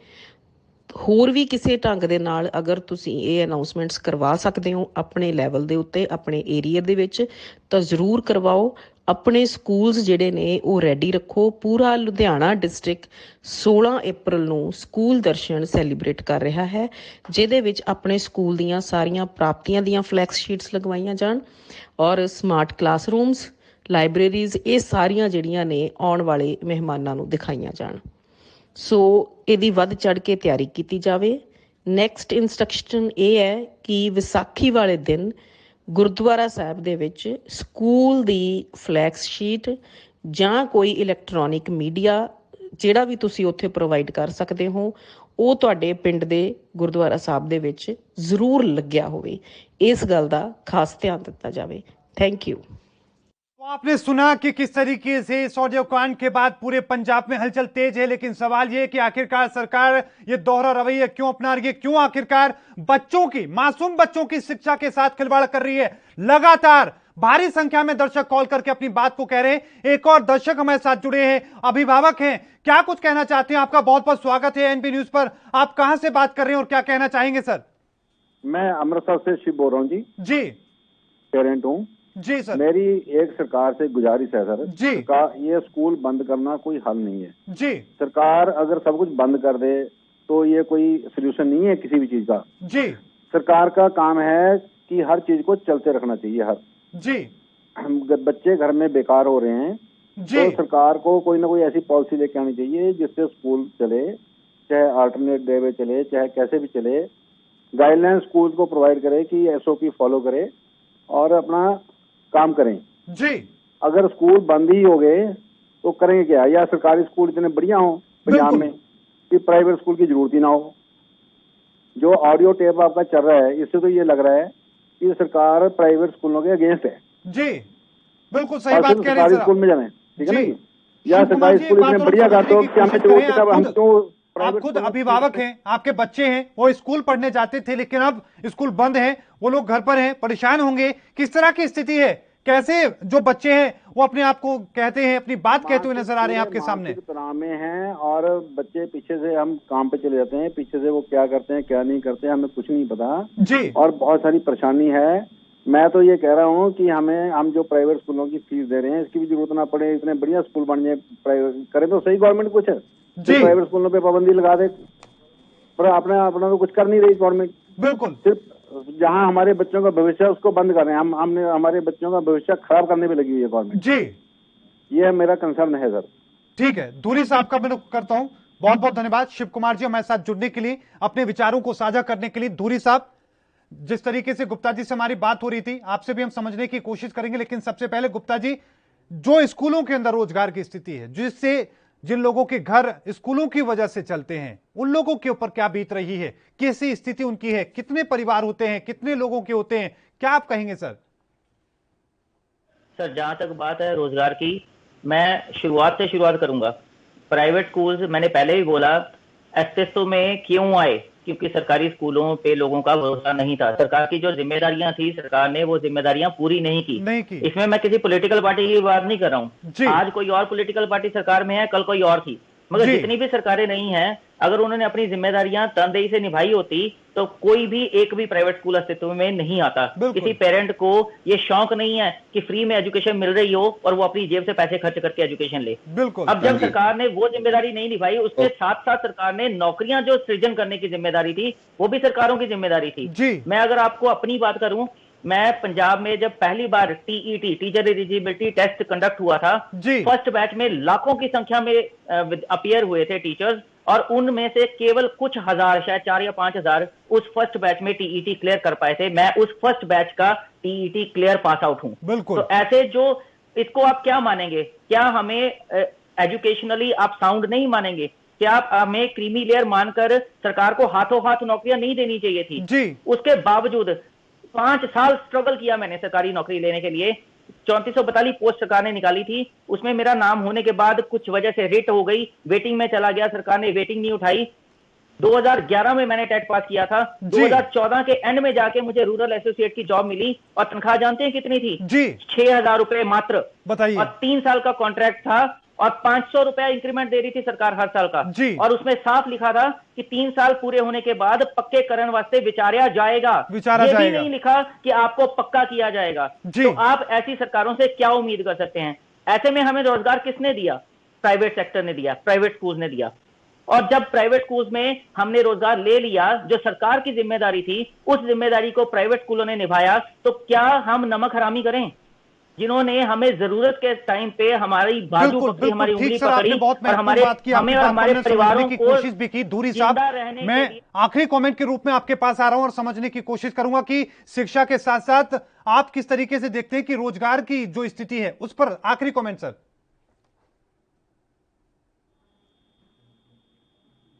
ਹੋਰ ਵੀ ਕਿਸੇ ਢੰਗ ਦੇ ਨਾਲ ਅਗਰ ਤੁਸੀਂ ਇਹ ਅਨਾਊਂਸਮੈਂਟਸ ਕਰਵਾ ਸਕਦੇ ਹੋ ਆਪਣੇ ਲੈਵਲ ਦੇ ਉੱਤੇ, ਆਪਣੇ ਏਰੀਆ ਦੇ ਵਿੱਚ, ਤਾਂ ਜ਼ਰੂਰ ਕਰਵਾਓ। ਆਪਣੇ ਸਕੂਲਸ ਜਿਹੜੇ ਨੇ ਉਹ ਰੈਡੀ ਰੱਖੋ। ਪੂਰਾ ਲੁਧਿਆਣਾ ਡਿਸਟ੍ਰਿਕਟ 16 ਅਪ੍ਰੈਲ ਨੂੰ ਸਕੂਲ ਦਰਸ਼ਨ ਸੈਲੀਬ੍ਰੇਟ ਕਰ ਰਿਹਾ ਹੈ, ਜਿਹਦੇ ਵਿੱਚ ਆਪਣੇ ਸਕੂਲ ਦੀਆਂ ਸਾਰੀਆਂ ਪ੍ਰਾਪਤੀਆਂ ਦੀਆਂ ਫਲੈਕਸ ਸ਼ੀਟਸ ਲਗਵਾਈਆਂ ਜਾਣ ਔਰ ਸਮਾਰਟ ਕਲਾਸਰੂਮਸ, ਲਾਇਬ੍ਰੇਰੀਜ਼, ਇਹ ਸਾਰੀਆਂ ਜਿਹੜੀਆਂ ਨੇ ਆਉਣ ਵਾਲੇ ਮਹਿਮਾਨਾਂ ਨੂੰ ਦਿਖਾਈਆਂ ਜਾਣ। ਸੋ ਇਹਦੀ ਵੱਧ ਚੜ੍ਹ ਕੇ ਤਿਆਰੀ ਕੀਤੀ ਜਾਵੇ। ਨੈਕਸਟ ਇੰਸਟਰਕਸ਼ਨ ਇਹ ਹੈ ਕਿ ਵਿਸਾਖੀ ਵਾਲੇ ਦਿਨ ਗੁਰਦੁਆਰਾ ਸਾਹਿਬ ਦੇ ਵਿੱਚ ਸਕੂਲ ਦੀ ਫਲੈਕਸ ਸ਼ੀਟ ਜਾਂ ਕੋਈ ਇਲੈਕਟ੍ਰੋਨਿਕ ਮੀਡੀਆ ਜਿਹੜਾ ਵੀ ਤੁਸੀਂ ਉੱਥੇ ਪ੍ਰੋਵਾਈਡ ਕਰ ਸਕਦੇ ਹੋ, ਉਹ ਤੁਹਾਡੇ ਪਿੰਡ ਦੇ ਗੁਰਦੁਆਰਾ ਸਾਹਿਬ ਦੇ ਵਿੱਚ ਜ਼ਰੂਰ ਲੱਗਿਆ ਹੋਵੇ। ਇਸ ਗੱਲ ਦਾ ਖਾਸ ਧਿਆਨ ਦਿੱਤਾ ਜਾਵੇ। Thank you. तो आपने सुना कि किस तरीके से इस ऑडियो कांड के बाद पूरे पंजाब में हलचल तेज है, लेकिन सवाल यह कि आखिरकार सरकार ये दोहरा रवैया क्यों अपना रही है, क्यों आखिरकार बच्चों की, मासूम बच्चों की शिक्षा के साथ खिलवाड़ कर रही है। लगातार भारी संख्या में दर्शक कॉल करके अपनी बात को कह रहे हैं। एक और दर्शक हमारे साथ जुड़े हैं, अभिभावक हैं, क्या कुछ कहना चाहते हैं? आपका बहुत बहुत स्वागत है एनपी न्यूज पर। आप कहां से बात कर रहे हैं और क्या कहना चाहेंगे सर? मैं अमृतसर से शिव बोल रहा हूँ जी। जी, पेरेंट हूँ जी सर। मेरी एक सरकार से गुजारिश है सर जी, ये स्कूल बंद करना कोई हल नहीं है जी। सरकार अगर सब कुछ बंद कर दे तो ये कोई सोल्यूशन नहीं है किसी भी चीज का जी। सरकार का काम है कि हर चीज को चलते रखना चाहिए। हर जी, बच्चे घर में बेकार हो रहे हैं जी, तो सरकार को कोई ना कोई ऐसी पॉलिसी लेके आनी चाहिए जिससे स्कूल चले, चाहे अल्टरनेट डे पे चले, चाहे कैसे भी चले। गाइडलाइन स्कूल को प्रोवाइड करे कि SOP फॉलो करे और अपना काम करें जी। अगर स्कूल बंद ही हो गए तो करेंगे क्या? या सरकारी स्कूल इतने बढ़िया हो पंजाब में कि प्राइवेट स्कूल की जरूरत ही ना हो। जो ऑडियो टेप आपका चल रहा है इससे तो ये लग रहा है कि सरकार प्राइवेट स्कूलों के अगेंस्ट है जी। बिल्कुल सही बात कह रहे हैं सर। स्कूल में जाए, ठीक है ना? या सरकारी स्कूल इतने बढ़िया करते हो कि हमें जरूरत, हम क्यों? आप खुद अभिभावक हैं, आपके बच्चे हैं, वो स्कूल पढ़ने जाते थे लेकिन अब स्कूल बंद है, वो लोग घर पर हैं, परेशान होंगे। किस तरह की स्थिति है? कैसे जो बच्चे हैं वो अपने आप को कहते हैं, अपनी बात कहते हुए नजर आ रहे हैं आपके सामने? तनाव में हैं और बच्चे पीछे से, हम काम पे चले जाते हैं, पीछे से वो क्या करते हैं क्या नहीं करते हैं हमें कुछ नहीं पता जी। और बहुत सारी परेशानी है। मैं तो ये कह रहा हूँ कि हम जो प्राइवेट स्कूलों की फीस दे रहे हैं इसकी भी जरूरत ना पड़े। इतने बढ़िया स्कूल बन जाए, प्राइवेट करे तो सही गवर्नमेंट कुछ जी। प्राइवेट स्कूलों पे पाबंदी लगा दे। पर अपना अपना तो कुछ कर नहीं रही गवर्नमेंट। बिल्कुल, सिर्फ जहाँ हमारे बच्चों का भविष्य है उसको बंद कर रहे हैं। हमने हमारे बच्चों का भविष्य खराब करने में लगी हुई है गवर्नमेंट जी। ये मेरा कंसर्न है सर। ठीक है, धूरी साहब का मैं रुख करता हूं। बहुत बहुत धन्यवाद शिव कुमार जी हमारे साथ जुड़ने के लिए, अपने विचारों को साझा करने के लिए। धूरी साहब, जिस तरीके से गुप्ता जी से हमारी बात हो रही थी, आपसे भी हम समझने की कोशिश करेंगे, लेकिन सबसे पहले गुप्ता जी, जो स्कूलों के अंदर रोजगार की स्थिति है, जिससे जिन लोगों के घर स्कूलों की वजह से चलते हैं, उन लोगों के ऊपर क्या बीत रही है, कैसी स्थिति उनकी है, कितने परिवार होते हैं, कितने लोगों के होते हैं, क्या आप कहेंगे सर? सर, जहां तक बात है रोजगार की, मैं शुरुआत करूंगा। प्राइवेट स्कूल्स, मैंने पहले भी बोला, अस्तित्व में क्यों आए? क्योंकि सरकारी स्कूलों पे लोगों का भरोसा नहीं था। सरकार की जो जिम्मेदारियां थी, सरकार ने वो जिम्मेदारियां पूरी नहीं की। इसमें मैं किसी पॉलिटिकल पार्टी की बात नहीं कर रहा हूँ। आज कोई और पॉलिटिकल पार्टी सरकार में है, कल कोई और थी, मगर जितनी भी सरकारें नहीं हैं, अगर उन्होंने अपनी जिम्मेदारियां तनदेही से निभाई होती तो कोई भी एक भी प्राइवेट स्कूल अस्तित्व में नहीं आता। किसी पेरेंट को ये शौक नहीं है कि फ्री में एजुकेशन मिल रही हो और वो अपनी जेब से पैसे खर्च करके एजुकेशन ले। बिल्कुल। अब जब सरकार ने वो जिम्मेदारी नहीं निभाई, उसके साथ साथ सरकार ने नौकरियां जो सृजन करने की जिम्मेदारी थी, वो भी सरकारों की जिम्मेदारी थी। मैं अगर आपको अपनी बात करूं, मैं पंजाब में जब पहली बार TET, teacher eligibility test conduct हुआ था, फर्स्ट बैच में लाखों की संख्या में अपीयर हुए थे टीचर्स, और उनमें से केवल कुछ हजार, शायद 4 या 5 हजार उस फर्स्ट बैच में टीईटी क्लियर कर पाए थे। मैं उस फर्स्ट बैच का टीईटी क्लियर पास आउट हूं। बिल्कुल। तो ऐसे जो, इसको आप क्या मानेंगे? क्या हमें एजुकेशनली आप साउंड नहीं मानेंगे? क्या आप हमें क्रीमी लेयर मानकर सरकार को हाथों हाथ नौकरियां नहीं देनी चाहिए थी? जी। उसके बावजूद 5 साल स्ट्रगल किया मैंने सरकारी नौकरी लेने के लिए। 3442 पोस्ट सरकार ने निकाली थी, उसमें मेरा नाम होने के बाद कुछ वजह से रिट हो गई, वेटिंग में चला गया, सरकार ने वेटिंग नहीं उठाई। 2011 में मैंने टेट पास किया था। 2014 के एंड में जाके मुझे रूरल एसोसिएट की जॉब मिली, और तनख्वाह जानते हैं कितनी थी? 6,000 रुपए मात्र। बताइए। और 3 साल का कॉन्ट्रैक्ट था, और 500 रुपया इंक्रीमेंट दे रही थी सरकार हर साल का। और उसमें साफ लिखा था कि 3 साल पूरे होने के बाद पक्के करण वास्ते विचारा जाएगा। ये भी नहीं लिखा कि आपको पक्का किया जाएगा। तो आप ऐसी सरकारों से क्या उम्मीद कर सकते हैं? ऐसे में हमें रोजगार किसने दिया? प्राइवेट सेक्टर ने दिया, प्राइवेट स्कूल ने दिया। और जब प्राइवेट स्कूल्स में हमने रोजगार ले लिया, जो सरकार की जिम्मेदारी थी, उस जिम्मेदारी को प्राइवेट स्कूलों ने निभाया, तो क्या हम नमक हरामी करें? जिन्होंने हमें जरूरत के टाइम पे हमारी बाजू पकड़ी, हमारी उंगली पकड़ी, और हमारे हमें और हमारे परिवारों की कोशिश भी की। धूरी साहब, मैं आखिरी कमेंट के रूप में आपके पास आ रहा हूं और समझने की कोशिश करूंगा कि शिक्षा के साथ साथ आप किस तरीके से देखते हैं कि रोजगार की जो स्थिति है, उस पर आखिरी कमेंट सर।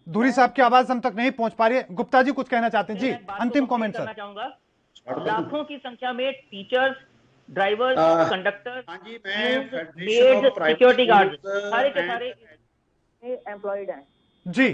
धूरी साहब की आवाज हम तक नहीं पहुंच पा रही है। गुप्ता जी कुछ कहना चाहते हैं? जी, अंतिम कमेंट सर। लाखों की संख्या में teachers, drivers, conductor, security guard, सारे के सारे एम्प्लॉयड हैं। जी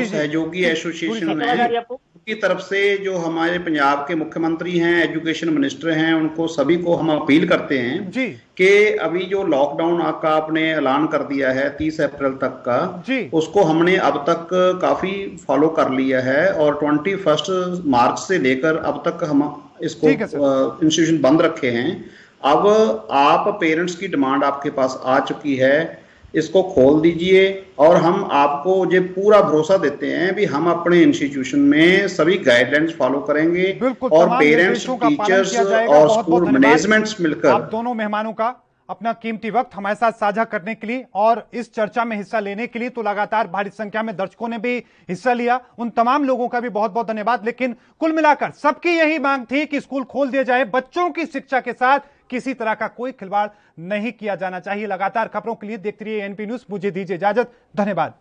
सहयोगी एसोसिएशन है की तरफ से, जो हमारे पंजाब के मुख्यमंत्री हैं, एजुकेशन मिनिस्टर हैं, उनको सभी को हम अपील करते हैं कि अभी जो लॉकडाउन का आपने ऐलान कर दिया है 30 अप्रैल तक का, उसको हमने अब तक काफी फॉलो कर लिया है, और 21 मार्च से लेकर अब तक हम इसको इंस्टीट्यूशन बंद रखे हैं। अब आप पेरेंट्स की डिमांड आपके पास आ चुकी है, इसको खोल दीजिए, और हम आपको ये पूरा भरोसा देते हैं भी हम अपने इंस्टीट्यूशन में सभी गाइडलाइंस फॉलो करेंगे, और पेरेंट्स, टीचर्स और स्कूल मैनेजमेंट्स मिलकर। आप दोनों मेहमानों का अपना कीमती वक्त हमारे साथ साझा करने के लिए और इस चर्चा में हिस्सा लेने के लिए, तो लगातार भारी संख्या में दर्शकों ने भी हिस्सा लिया, उन तमाम लोगों का भी बहुत बहुत धन्यवाद। लेकिन कुल मिलाकर सबकी यही मांग थी कि स्कूल खोल दिया जाए, बच्चों की शिक्षा के साथ किसी तरह का कोई खिलवाड़ नहीं किया जाना चाहिए। लगातार खबरों के लिए देखते रहिए एनपी न्यूज। मुझे दीजिए इजाजत, धन्यवाद।